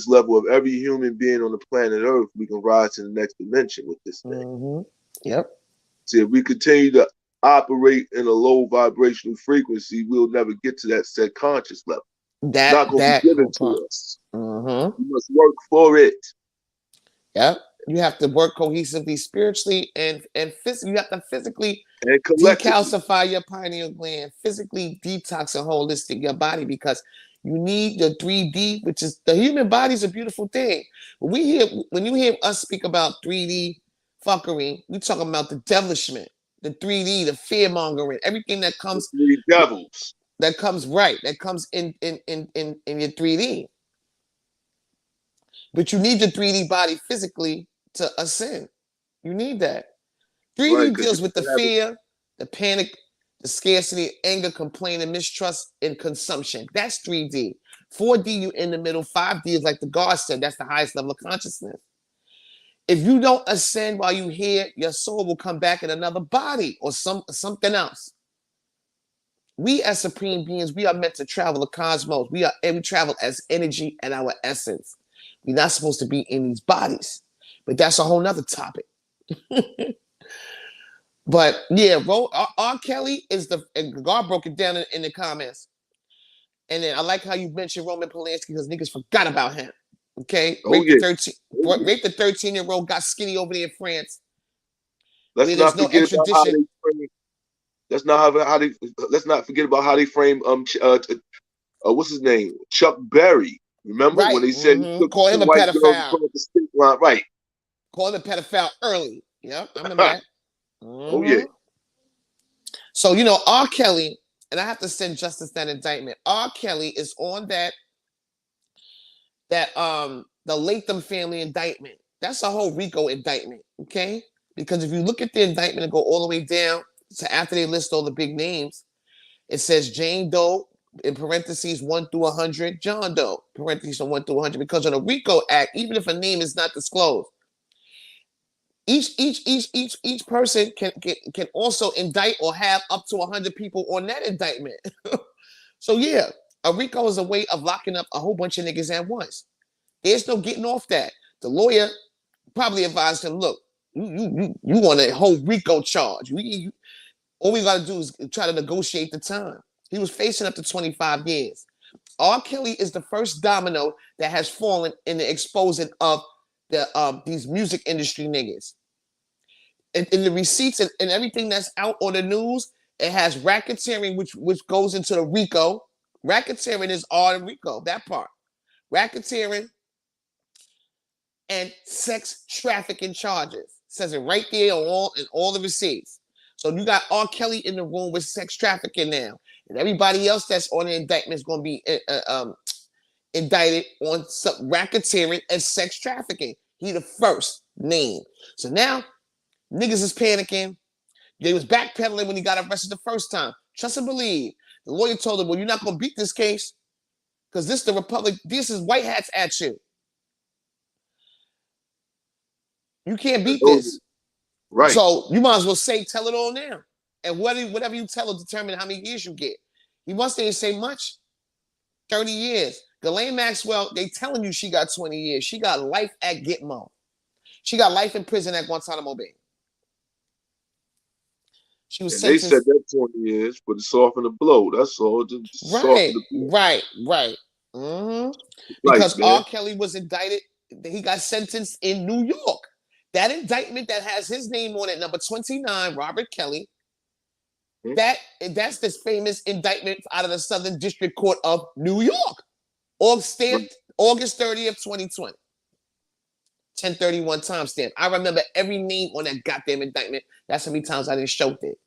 level of every human being on the planet Earth, we can rise to the next dimension with this thing. Mm-hmm. Yep. See, if we continue to operate in a low vibrational frequency, we'll never get to that said conscious level. It's not going to be given to us. Mm-hmm. We must work for it. Yep. You have to work cohesively, spiritually, and physically. You have to physically and decalcify your pineal gland, physically detox and holistic your body, because you need the 3D, which is the human body is a beautiful thing. When you hear us speak about 3D fuckery, we talking about the devilishment, the 3D, the fear mongering, everything that comes. The three devils. That comes in your 3D. But you need your 3D body physically to ascend. You need that. 3D deals with the fear, the panic, the scarcity, anger, complaint, and mistrust in consumption. That's 3D. 4D, you in the middle. 5D is like the God said, that's the highest level of consciousness. If you don't ascend while you here, your soul will come back in another body or something else. We as supreme beings, we are meant to travel the cosmos. We travel as energy and our essence. We're not supposed to be in these bodies, but that's a whole nother topic. But yeah, R. Kelly is God broke it down in the comments. And then I like how you mentioned Roman Polanski, because niggas forgot about him. Okay, raped the 13-year-old, got skinny over there in France. Let's not forget about how they frame. Let's not forget about how they frame what's his name, Chuck Berry. Remember when they said he took call him a pedophile? Right. Call him a pedophile early. Yeah, I remember that. Oh yeah. So, you know, R. Kelly, and I have to send Justice that indictment. R. Kelly is on that the Latham family indictment. That's a whole RICO indictment, okay? Because if you look at the indictment and go all the way down to after they list all the big names, it says Jane Doe, in parentheses 1 through 100, John Doe, parentheses 1 through 100. Because on the RICO Act, even if a name is not disclosed, each person can also indict or have up to 100 people on that indictment. So yeah, a RICO is a way of locking up a whole bunch of niggas at once. There's no getting off that. The lawyer probably advised him, look, you want a whole RICO charge. All we got to do is try to negotiate the time. He was facing up to 25 years. R. Kelly is the first domino that has fallen in the exposing of these music industry niggas. In the receipts and everything that's out on the news, it has racketeering, which goes into the RICO. Racketeering is all the RICO, that part. Racketeering and sex trafficking charges. It says it right there in all the receipts. So you got R. Kelly in the room with sex trafficking now, and everybody else that's on the indictment is going to be indicted on some racketeering and sex trafficking. He the first name. So now niggas is panicking. They was backpedaling when he got arrested the first time. Trust and believe. The lawyer told him, well, you're not going to beat this case because this is the Republic. This is white hats at you. You can't beat this. Right. So you might as well tell it all now. And whatever you tell will determine how many years you get. He must didn't say much. 30 years. Ghislaine Maxwell, they telling you she got 20 years. She got life at Gitmo. She got life in prison at Guantanamo Bay. She was and sentenced. They said that 20 years, but to soften the blow. That's all. Right. Mm-hmm. Because R. Kelly was indicted. He got sentenced in New York. That indictment that has his name on it, number 29, Robert Kelly, that's this famous indictment out of the Southern District Court of New York. August 30th, 2020. 1031 timestamp. I remember every name on that goddamn indictment. That's how many times I didn't show it.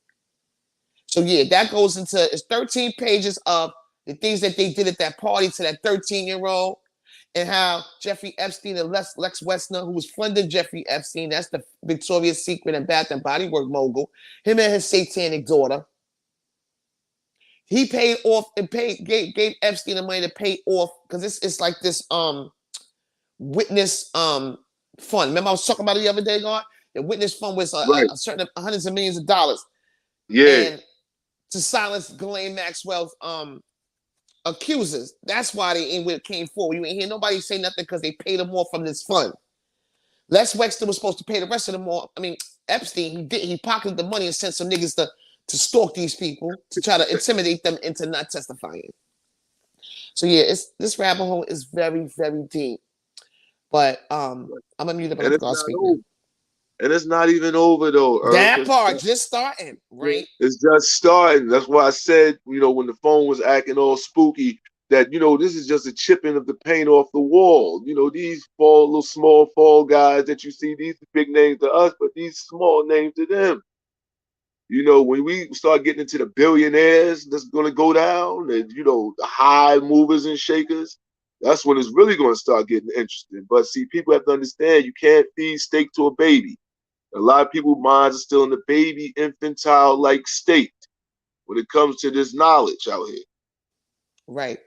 So yeah, that goes into, it's 13 pages of the things that they did at that party to that 13-year-old, and how Jeffrey Epstein and Lex Wessner, who was funding Jeffrey Epstein, that's the Victoria's Secret and Bath and Body Work mogul, him and his satanic daughter. He paid off and gave Epstein the money to pay off, because it's like this witness fund. Remember I was talking about it the other day, God? The witness fund was a certain hundreds of millions of dollars. Yeah. And to silence Ghislaine Maxwell's accusers. That's why they ain't came forward. You ain't hear nobody say nothing because they paid them more from this fund. Les Wexner was supposed to pay the rest of them more. I mean, Epstein, he pocketed the money and sent some niggas to stalk these people, to try to intimidate them into not testifying. So yeah, this rabbit hole is very, very deep. But I'm gonna mute up and let God speak. And it's not even over though. That part just starting, right? It's just starting. That's why I said, when the phone was acting all spooky, that this is just a chipping of the paint off the wall. These little small fall guys that you see, these are big names to us, but these small names to them. When we start getting into the billionaires that's gonna go down, and the high movers and shakers, that's when it's really gonna start getting interesting. But see, people have to understand, you can't feed steak to a baby. A lot of people's minds are still in the baby, infantile-like state when it comes to this knowledge out here. Right.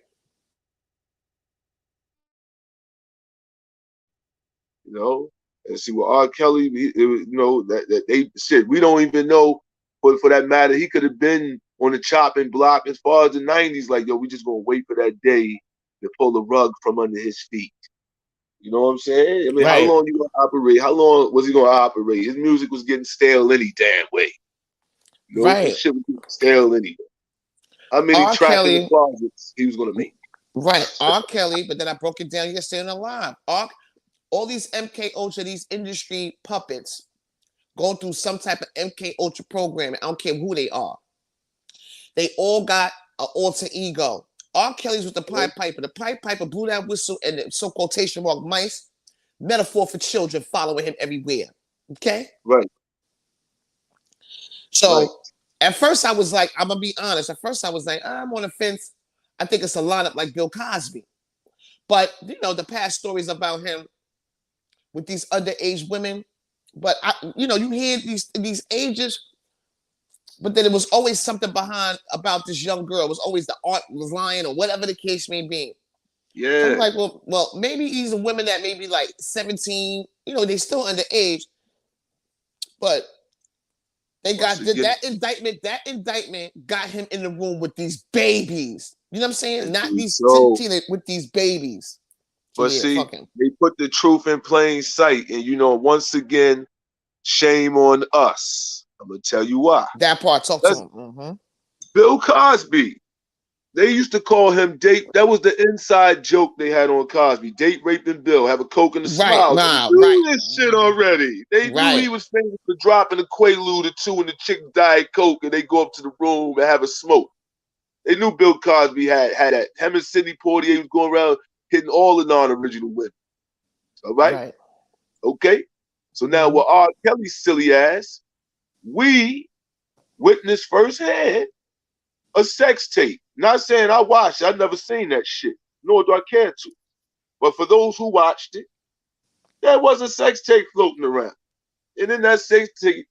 And see what R. Kelly, that they shit. We don't even know, but for that matter, he could have been on the chopping block as far as the 90s. Like, we just gonna wait for that day to pull the rug from under his feet. You know what I'm saying? I mean, How long you gonna operate? How long was he gonna operate? His music was getting stale any damn way. His shit was getting stale anyway. How many tracks in the closets he was gonna make? Right, R. Kelly. But then I broke it down yesterday on the live. All these MK Ultra, these industry puppets, going through some type of MK Ultra programming. I don't care who they are. They all got an alter ego. R. Kelly's with the Pied Piper. The Pied Piper blew that whistle and the quotation mark mice, metaphor for children following him everywhere. Okay? Right. So at first I was like, I'm gonna be honest. At first I was like, I'm on the fence. I think it's a lineup like Bill Cosby. But you know, the past stories about him with these underage women. But you hear these ages, but then it was always something behind about this young girl. It was always the art was lying or whatever the case may be. Yeah. So I'm like, well, maybe these are women that may be like 17, they still underage, but they got that indictment got him in the room with these babies. You know what I'm saying? Not these teenagers, with these babies. But see, they put the truth in plain sight, and once again, shame on us. I'm gonna tell you why. That part, talk to him. Mm-hmm. Bill Cosby. They used to call him date. That was the inside joke they had on Cosby. Date raping Bill, have a Coke and a smile. They knew this shit already. They knew he was famous for dropping a Quaalude or two in the chick Diet Coke, and they go up to the room and have a smoke. They knew Bill Cosby had that. Him and Sidney Poitier was going around hitting all the non-original women. All right? Okay. So now with R. Kelly's silly ass, we witnessed firsthand a sex tape. Not saying I watched it. I've never seen that shit, nor do I care to. But for those who watched it, there was a sex tape floating around. And in that sex tape,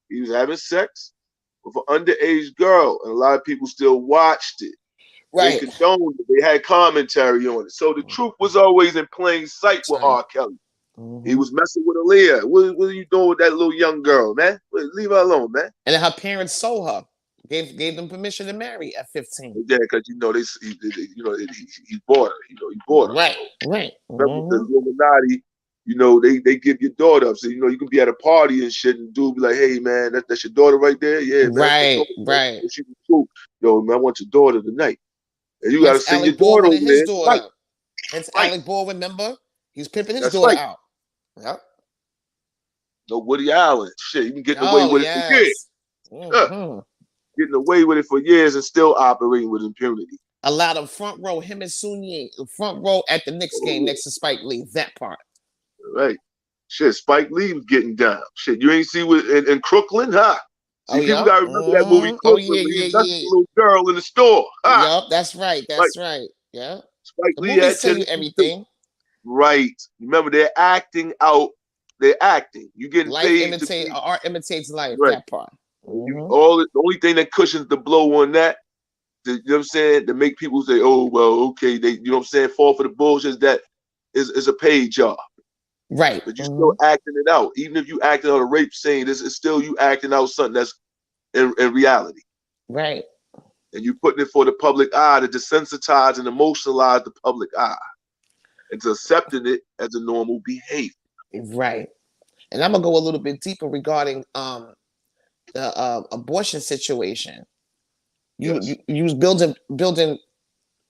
he was having sex with an underage girl. And a lot of people still watched it. They condoned it. They had commentary on it. So the truth was always in plain sight with R. Kelly. He was messing with Aaliyah. What are you doing with that little young girl, man? Leave her alone, man. And then her parents sold her. Gave them permission to marry at 15. Yeah, because he bought her. He bought her. Right. Remember the Illuminati? They give your daughter up. So you can be at a party and shit, and dude be like, "Hey man, that's your daughter right there." Yeah, man. Right. She was cool. Yo, man, I want your daughter tonight. And you gotta send your daughter over there. Hence Alec Baldwin, remember? He's pimping his daughter out. Yep. No Woody Allen. Shit, you can get away with it for years. Getting away with it for years and still operating with impunity. Allowed him front row, him and Sunier, front row at the Knicks game next to Spike Lee. That part. Right. Shit, Spike Lee was getting down. Shit, you ain't see what in Crooklyn, huh? See, people gotta remember that movie Crooklyn. That's the little girl in the store. Yup, that's right. Yeah. Spike the Lee movies had tell you everything. Right. Remember, they're acting out. They're acting. You getting paid. Art imitates life. Right. That part. The only thing that cushions the blow on that, you know what I'm saying, to make people say, "Oh well, okay," they, you know what I'm saying, fall for the bullshit. That is a paid job. Right. But you're still acting it out. Even if you acting out a rape scene, this is still you acting out something that's in reality. Right. And you putting it for the public eye to desensitize and emotionalize the public eye into accepting it as a normal behavior. Right. And I'm gonna go a little bit deeper regarding the abortion situation. You was building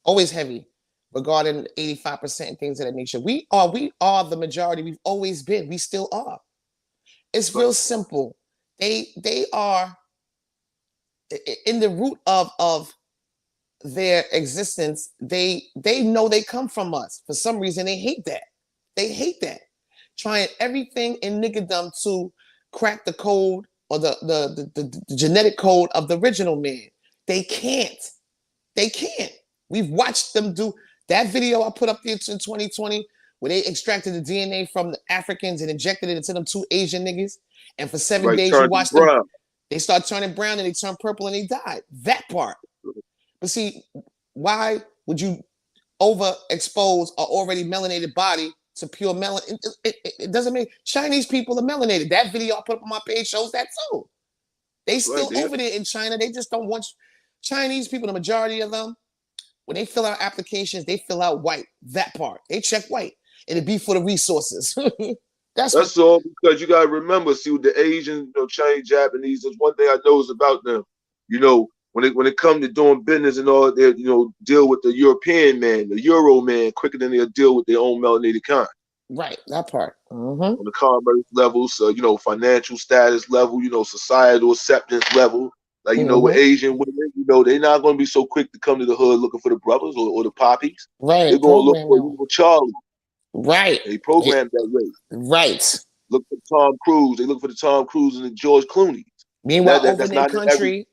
always heavy regarding 85% and things of that nature. We are the majority. We've always been. We still are. It's real simple. They are in the root of their existence. They know they come from us. For some reason, they hate that. They hate that. Trying everything in niggerdom to crack the code or the genetic code of the original man. They can't. We've watched them do that video I put up there in 2020 where they extracted the DNA from the Africans and injected it into them 2 Asian niggas. And for 7 days, you watch them. They start turning brown and they turn purple and they die. That part. But see, why would you overexpose an already melanated body to pure melanin? It doesn't mean Chinese people are melanated. That video I put up on my page shows that too. They still over there in China. They just don't want Chinese people, the majority of them, when they fill out applications, they fill out white. That part. They check white. And it be for the resources. That's all because you gotta remember, see with the Asian, Chinese, Japanese, there's one thing I know is about them. When it comes to doing business and all, they deal with the European man, the Euro man, quicker than they'll deal with their own melanated kind. Right, that part. On the commerce levels, financial status level, societal acceptance level. Like, with Asian women, they're not going to be so quick to come to the hood looking for the brothers or the poppies. Right. They're going to look for little Charlie. Right. They programmed that way. Right. Look for Tom Cruise. They look for the Tom Cruise and the George Clooney. Meanwhile, over That's in the not in every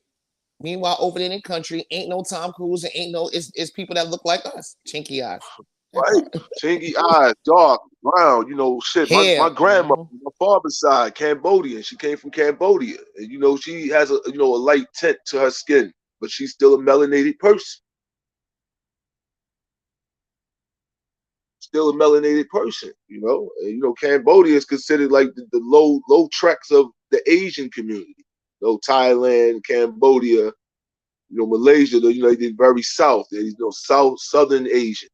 country, ain't no Tom Cruise and ain't no it's people that look like us. Chinky eyes. That right. part. Chinky eyes, dark, brown, shit. My Hair. grandmother, my father's side, Cambodian. She came from Cambodia. And she has a light tint to her skin, but she's still a melanated person. Still a melanated person, And, Cambodia is considered like the low tracks of the Asian community. Thailand, Cambodia, Malaysia, they did very south. They, southern Asian.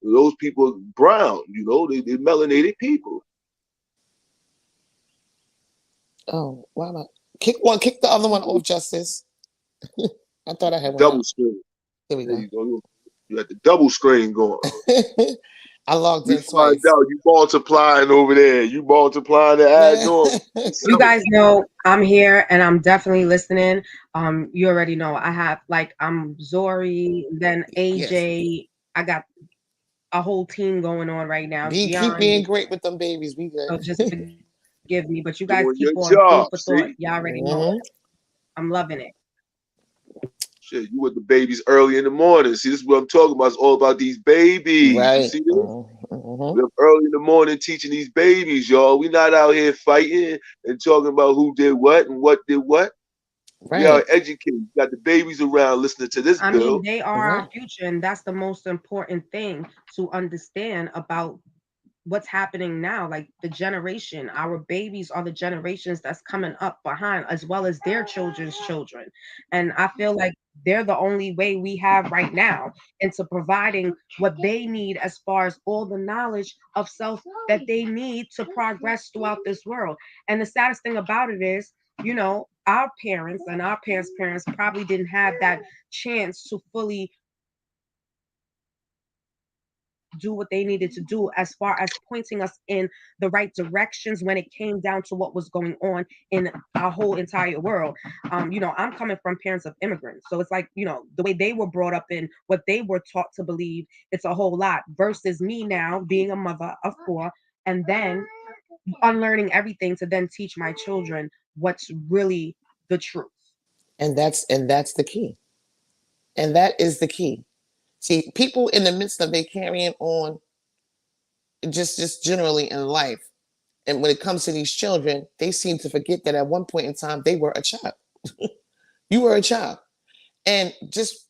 Those people are brown, they're melanated people. Oh, why not? Kick the other one off, Justice. I thought I had one Double up. screen. There we There go. you go. You got the double screen going. I logged We in find twice. out you multiplying over there. You multiplying and adding on. You guys know I'm here and I'm definitely listening. You already know I have I'm Zori, then Yes. AJ. I got a whole team going on right now. Keep being Gianni. great with them babies. We good. So just forgive me, but you guys Doing keep your on food job, for thought. see? Y'all already know it. I'm loving it. Shit, you with the babies early in the morning. See, this is what I'm talking about. It's all about these babies. Right. You see this? We're up early in the morning teaching these babies, y'all. We not out here fighting and talking about who did what and what did what. Right. We are educated. We got the babies around listening to this I bill. mean, they are our future, and that's the most important thing to understand about what's happening now. Like the generation, our babies are the generations that's coming up behind, as well as their children's children. And I feel like they're the only way we have right now into providing what they need as far as all the knowledge of self that they need to progress throughout this world. And the saddest thing about it is, our parents and our parents probably didn't have that chance to fully do what they needed to do as far as pointing us in the right directions when it came down to what was going on in our whole entire world. I'm coming from parents of immigrants, so it's like, the way they were brought up and what they were taught to believe, it's a whole lot versus me now being a mother of four and then unlearning everything to then teach my children what's really the truth. And that's the key. And that is the key. See, people in the midst of they carrying on just generally in life, and when it comes to these children, they seem to forget that at one point in time they were a child. You were a child. And just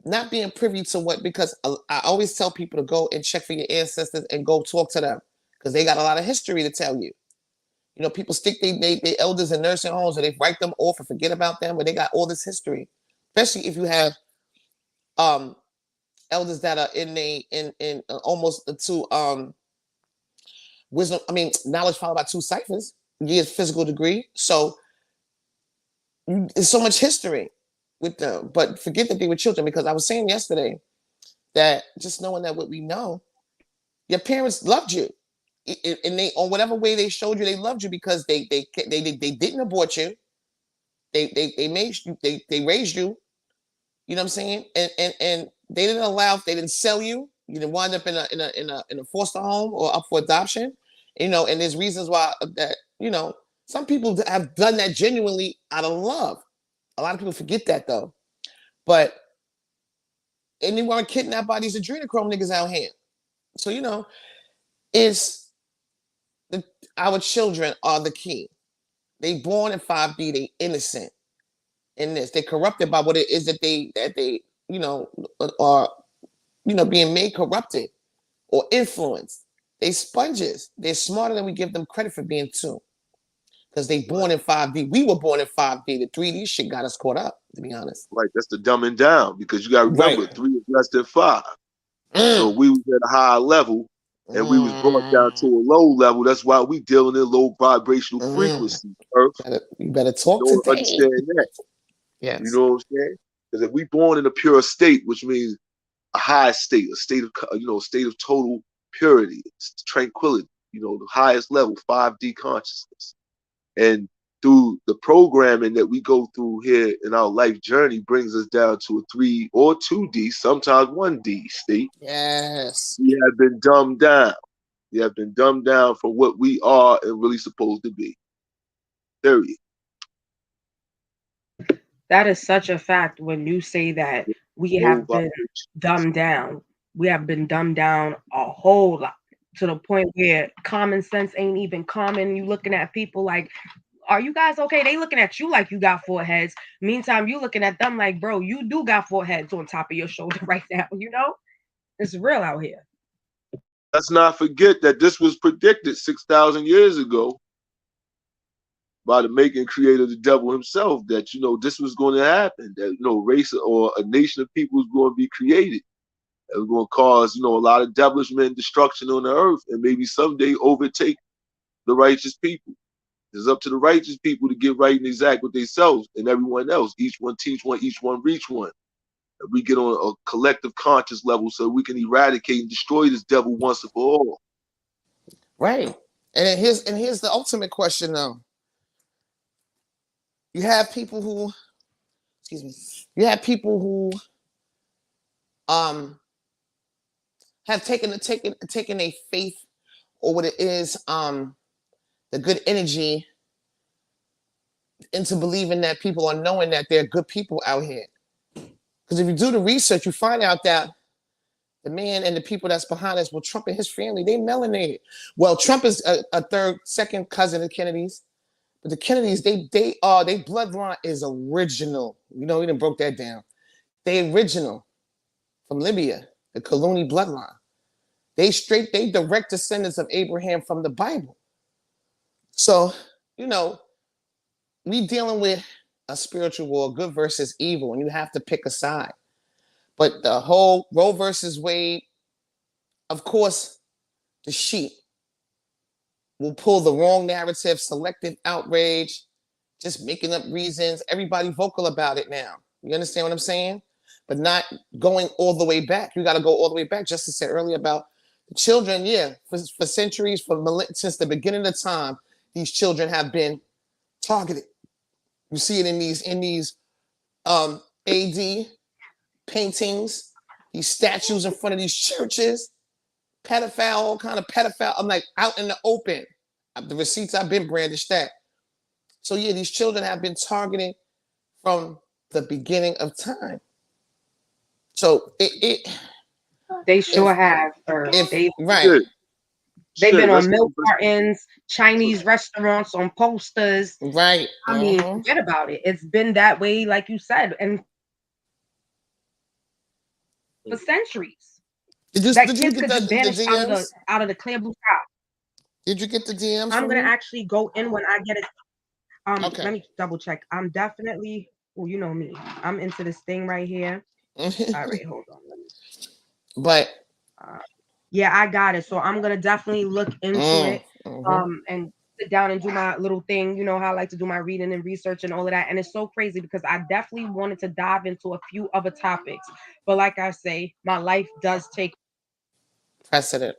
not being privy to because I always tell people to go and check for your ancestors and go talk to them because they got a lot of history to tell you. People stick their elders in nursing homes or they write them off and forget about them, but they got all this history, especially if you have elders that are in almost the two wisdom. I mean, knowledge followed by two ciphers, years physical degree. So there's so much history with them, but forget that they were children because I was saying yesterday that just knowing that what we know, your parents loved you, and they on whatever way they showed you they loved you because they didn't abort you, they made you, they raised you. You know what I'm saying? And they didn't sell you. You didn't wind up in a foster home or up for adoption. And there's reasons why that, some people have done that genuinely out of love. A lot of people forget that though. But and they weren't kidnapped by these adrenochrome niggas out here. So, it's our children are the key. They born in 5D, they innocent in this. They're corrupted by what it is that they are being made corrupted or influenced. They sponges. They're smarter than we give them credit for being too. Because they born in 5D. We were born in 5D. The 3D shit got us caught up, to be honest. Right, that's the dumbing down because you got to remember 3 is less than 5. So we was at a high level and we was brought down to a low level. That's why we dealing in low vibrational frequency. Earth. You better talk you don't today. understand that. Yes. You know what I'm saying? Because if we born in a pure state, which means a high state, a state of total purity, tranquility, the highest level, 5D consciousness. And through the programming that we go through here in our life journey brings us down to a 3 or 2D, sometimes 1D state. Yes. We have been dumbed down. We have been dumbed down for what we are and really supposed to be. Period. That is such a fact when you say that we No have been violations. dumbed down. We have been dumbed down a whole lot to the point where common sense ain't even common. You looking at people like, are you guys okay? They looking at you like you got four heads. Meantime, you looking at them like, bro, you do got four heads on top of your shoulder right now. You know, it's real out here. Let's not forget that this was predicted 6,000 years ago by the making creator, the devil himself, that, this was going to happen, that, race or a nation of people was going to be created. It was going to cause, a lot of devilishment and destruction on the earth, and maybe someday overtake the righteous people. It's up to the righteous people to get right and exact with themselves and everyone else. Each one teach one, each one reach one. And we get on a collective conscious level so we can eradicate and destroy this devil once and for all. Right. And then here's the ultimate question though. You have people who, excuse me, you have people who have taken a faith or what it is, the good energy into believing that people are knowing that there are good people out here. Because if you do the research, you find out that the man and the people that's behind us, well, Trump and his family, they melanated. Well, Trump is a second cousin of Kennedy's, but the Kennedys, they bloodline is original. We didn't broke that down. They original from Libya, the Colonie bloodline. They direct descendants of Abraham from the Bible. So, we dealing with a spiritual war, good versus evil, and you have to pick a side. But the whole Roe versus Wade, of course, the sheep will pull the wrong narrative, selective outrage, just making up reasons. Everybody vocal about it now. You understand what I'm saying? But not going all the way back. You got to go all the way back. Justice said earlier about the children, for centuries, since the beginning of time, these children have been targeted. You see it in these AD paintings, these statues in front of these churches, pedophile, all kind of pedophile. I'm like out in the open. The receipts I've been brandished that. So these children have been targeted from the beginning of time. So They sure have. Right. They've been on milk cartons, Chinese restaurants, on posters. Right. I mean, forget about it. It's been that way, like you said, and for centuries. Did you Kids get could just vanish the DMs? out of the clear blue sky. Did you get the DMs? I'm gonna actually go in when I get it. Okay. Let me double check. I'm definitely. Well, you know me. I'm into this thing right here. All right, hold on. But yeah, I got it. So I'm gonna definitely look into it. And sit down and do my little thing. You know how I like to do my reading and research and all of that. And it's so crazy because I definitely wanted to dive into a few other topics. But like I say, my life does take precedent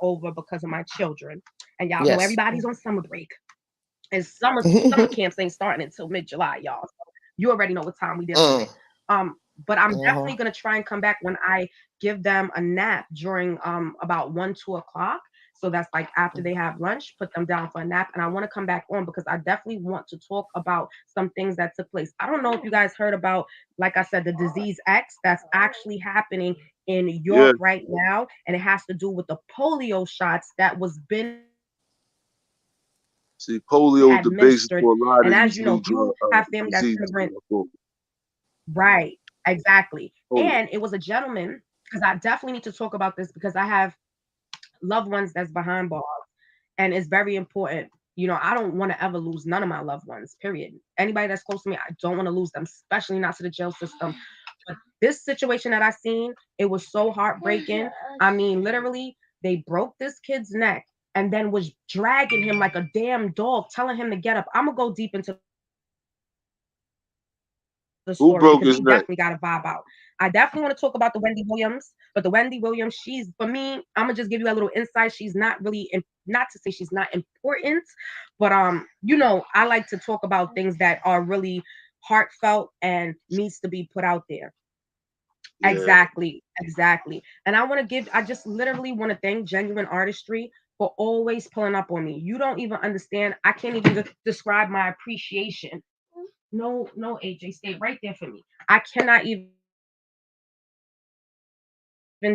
over because of my children. And y'all know everybody's on summer break. And summer camps ain't starting until mid-July, y'all. So you already know what time we dealing with. But I'm definitely gonna try and come back when I give them a nap during about 1-2 o'clock. So that's like after they have lunch, put them down for a nap. And I want to come back on because I definitely want to talk about some things that took place. I don't know if you guys heard about, like I said, the disease X that's actually happening in Europe right now. And it has to do with the polio shots that was been See, polio is the basis for a lot and of as you know, you have family that's immigrant. Right, exactly. And it was a gentleman, because I definitely need to talk about this because I have loved ones that's behind bars, and it's very important. I don't want to ever lose none of my loved ones, period. Anybody that's close to me, I don't want to lose them, especially not to the jail system. But this situation that I seen, it was so heartbreaking. I mean, literally, they broke this kid's neck and then was dragging him like a damn dog, telling him to get up. I'm going to go deep into the story. Who broke his we neck? definitely got to vibe out. I definitely want to talk about the Wendy Williams, but the Wendy Williams, she's, for me, I'm gonna just give you a little insight. She's not really, not to say she's not important, but I like to talk about things that are really heartfelt and needs to be put out there. Yeah. Exactly. And I just literally want to thank Genuine Artistry for always pulling up on me. You don't even understand. I can't even describe my appreciation. No, no, AJ, stay right there for me. I cannot even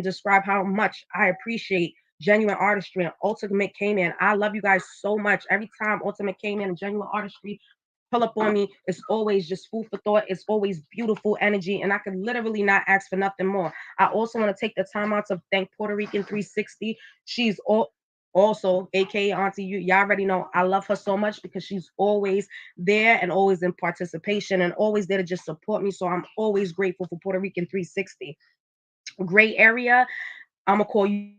describe how much I appreciate Genuine Artistry and Ultimate K-Man. I love you guys so much. Every time Ultimate K-Man and Genuine Artistry pull up on me, it's always just food for thought. It's always beautiful energy, and I can literally not ask for nothing more. I also want to take the time out to thank Puerto Rican 360. She's also, aka Auntie, y'all already know I love her so much because she's always there and always in participation and always there to just support me. So I'm always grateful for Puerto Rican 360. Gray area, I'm gonna call you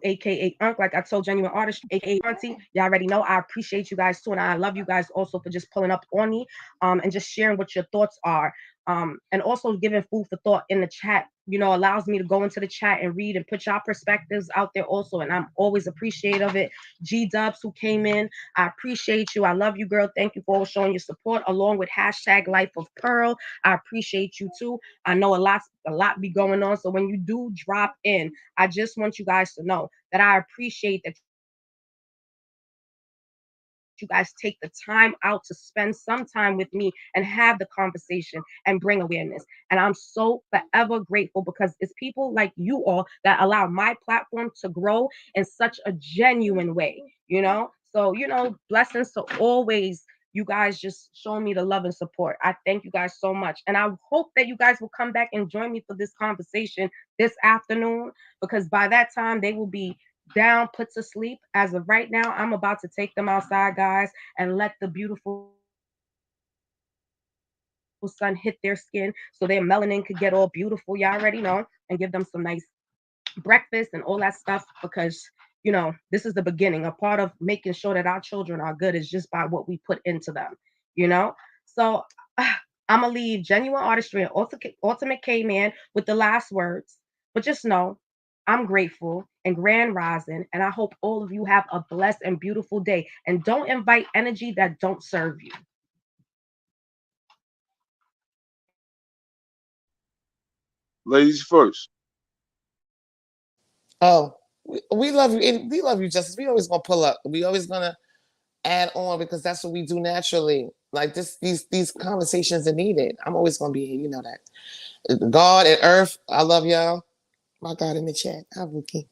aka Unc, like I told Genuine Artist, aka Auntie. Y'all already know I appreciate you guys too, and I love you guys also for just pulling up on me, and just sharing what your thoughts are, and also giving food for thought in the chat. Allows me to go into the chat and read and put y'all perspectives out there also, and I'm always appreciative of it. G Dubs who came in, I appreciate you. I love you, girl. Thank you for showing your support, along with hashtag Life of Pearl. I appreciate you too. I know a lot be going on, so when you do drop in, I just want you guys to know that I appreciate that you guys take the time out to spend some time with me and have the conversation and bring awareness. And I'm so forever grateful because it's people like you all that allow my platform to grow in such a genuine way, you know? So, blessings to always you guys just show me the love and support. I thank you guys so much. And I hope that you guys will come back and join me for this conversation this afternoon because by that time they will be down, put to sleep. As of right now, I'm about to take them outside, guys, and let the beautiful sun hit their skin so their melanin could get all beautiful. Y'all already know, and give them some nice breakfast and all that stuff because this is the beginning. A part of making sure that our children are good is just by what we put into them. So I'm gonna leave Genuine Artistry and Ultimate K-Man with the last words, but just know I'm grateful and grand rising, and I hope all of you have a blessed and beautiful day. And don't invite energy that don't serve you. Ladies first. Oh, we love you. And we love you, Justice. We always gonna pull up. We always gonna add on because that's what we do naturally. Like these conversations are needed. I'm always gonna be here. You know that. God and Earth, I love y'all. My God in the chat. Hi, Rookie.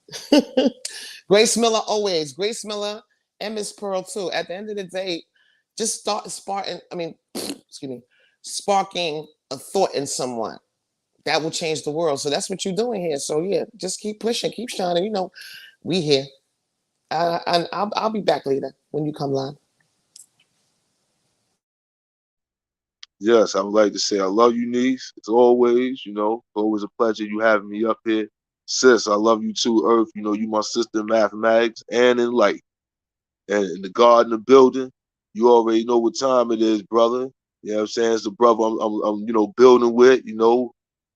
Grace Miller always. Grace Miller and Miss Pearl too. At the end of the day, just start sparking. I mean, excuse me, sparking a thought in someone that will change the world. So that's what you're doing here. So yeah, just keep pushing, keep shining. We here. And I'll be back later when you come live. Yes, I would like to say I love you, niece. It's always, always a pleasure you having me up here. Sis, I love you too, Earth. You my sister in mathematics and in life. And in the garden, the building, you already know what time it is, brother. You know what I'm saying? It's the brother I'm building with,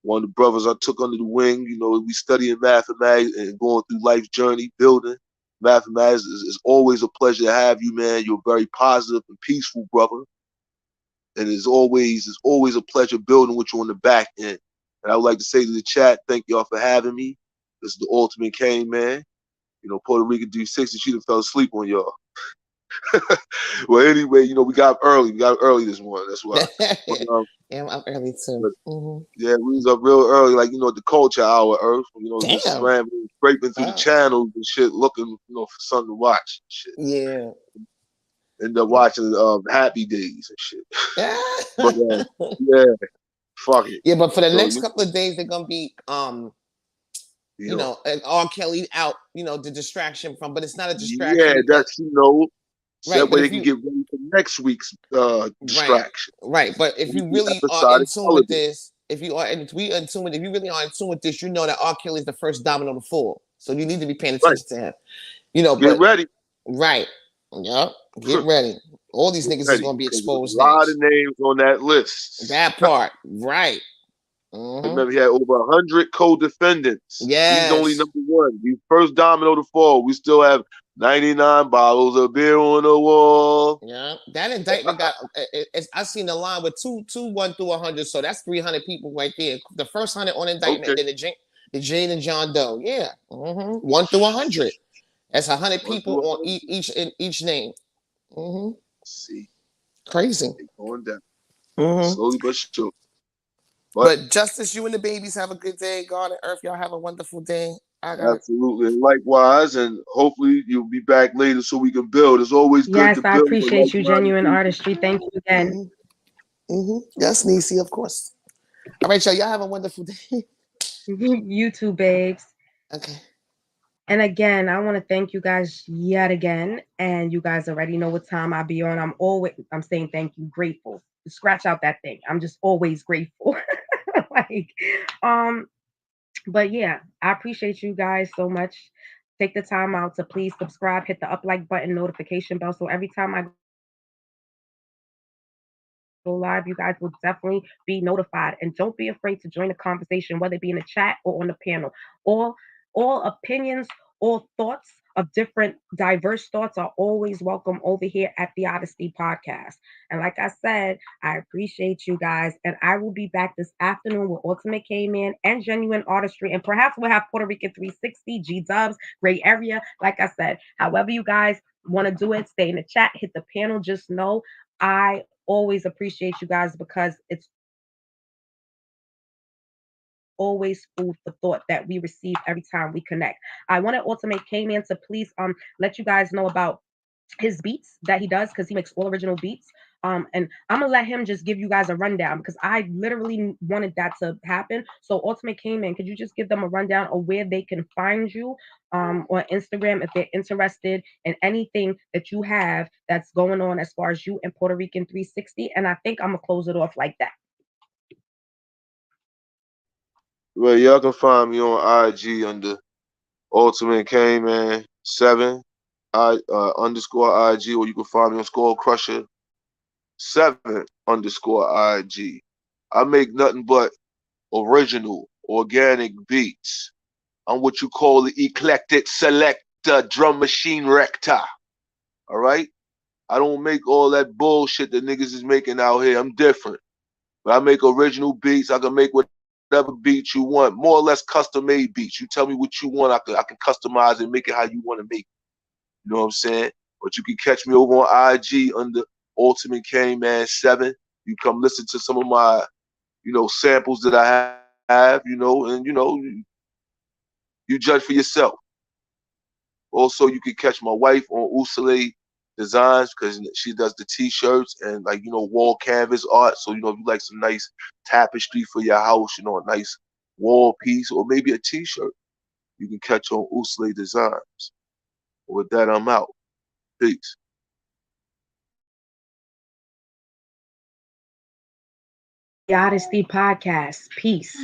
one of the brothers I took under the wing, we studying mathematics and going through life's journey, building. Mathematics is always a pleasure to have you, man. You're very positive and peaceful, brother. And it's always a pleasure building with you on the back end. And I would like to say to the chat, thank y'all for having me. This is the Ultimate Kane, man. Puerto Rican 360, she done fell asleep on y'all. Well, anyway, we got up early. We got up early this morning. That's why. But, yeah, I'm up early too. Yeah, we was up real early, like at the culture hour, Earth. Just scrambling, scraping through the channels and shit, looking, for something to watch. And shit. Yeah. End up watching Happy Days and shit. But yeah, fuck it. Yeah, but for the next couple of days, they're gonna be R. Kelly out, the distraction from, but it's not a distraction. Yeah, that's right, that way they can get ready for next week's distraction. Right, but if you really are in tune with this, if you really are in tune with this, you know that R. Kelly is the first domino to fall. So you need to be paying attention to him. Get ready. Right. Yep. Get ready. All these niggas is gonna be exposed. A lot of names on that list. That part, right. Remember, he had over 100 co-defendants. Yes. He's only number one. He's first domino to fall. We still have 99 bottles of beer on the wall. Yeah, that indictment got. I seen the line with 1 through 100, so that's 300 people right there. The first 100 on indictment, then the Jane and John Doe. Yeah, 1 through 100. That's 100 people on each name. See, Crazy. They going down Hmm. slowly but sure. But But Justice, you and the babies have a good day. God and Earth, y'all have a wonderful day. I gotta. absolutely, and likewise, and hopefully you'll be back later so we can build. It's always good Yes, to I build with appreciate you, like-minded genuine people. artistry. Thank you again. Hmm. Hmm. Yes, Nisi, of course. All right, y'all. Y'all have a wonderful day. You too, babes. Okay. And again, I want to thank you guys yet again. And you guys already know what time I be on. I'm saying thank you, grateful. Scratch out that thing. I'm just always grateful. like, um, but yeah, I appreciate you guys so much. Take the time out to please subscribe, hit the up like button, notification bell. So every time I go live, you guys will definitely be notified. And don't be afraid to join the conversation, whether it be in the chat or on the panel. All all opinions, all thoughts of different diverse thoughts are always welcome over here at the Odyssey Podcast. And like I said, I appreciate you guys, and I will be back this afternoon with Ultimate K-Man and Genuine Artistry, and perhaps we'll have Puerto Rican 360, G-Dubs, Gray Area. Like I said, however you guys want to do it, stay in the chat, hit the panel. Just know I always appreciate you guys because it's always food for thought that we receive every time we connect. I wanted Ultimate K-Man to please let you guys know about his beats that he does because he makes all original beats. And I'm gonna let him just give you guys a rundown because I literally wanted that to happen. So Ultimate K-Man, could you just give them a rundown of where they can find you on Instagram if they're interested in anything that you have that's going on as far as you and Puerto Rican 360? And I think I'm gonna close it off like that. Well, y'all can find me on IG under Ultimate K Man 7 I underscore IG, or you can find me on Skull Crusher 7 underscore IG. I make nothing but original, organic beats. I'm what you call the eclectic selector, drum machine rector. All right? I don't make all that bullshit that niggas is making out here. I'm different. But I make original beats. I can make whatever beat you want, more or less custom made beats. You tell me what you want, I can customize and make it how you want to make it. You know what I'm saying? But you can catch me over on IG under Ultimate K Man 7. You come listen to some of my, samples that I have, you judge for yourself. Also, you can catch my wife on Usale Designs because she does the t-shirts and wall canvas art. So if you like some nice tapestry for your house, a nice wall piece or maybe a t-shirt, you can catch on Usale Designs. With that, I'm out. Peace. The Odyssey Podcast. Peace.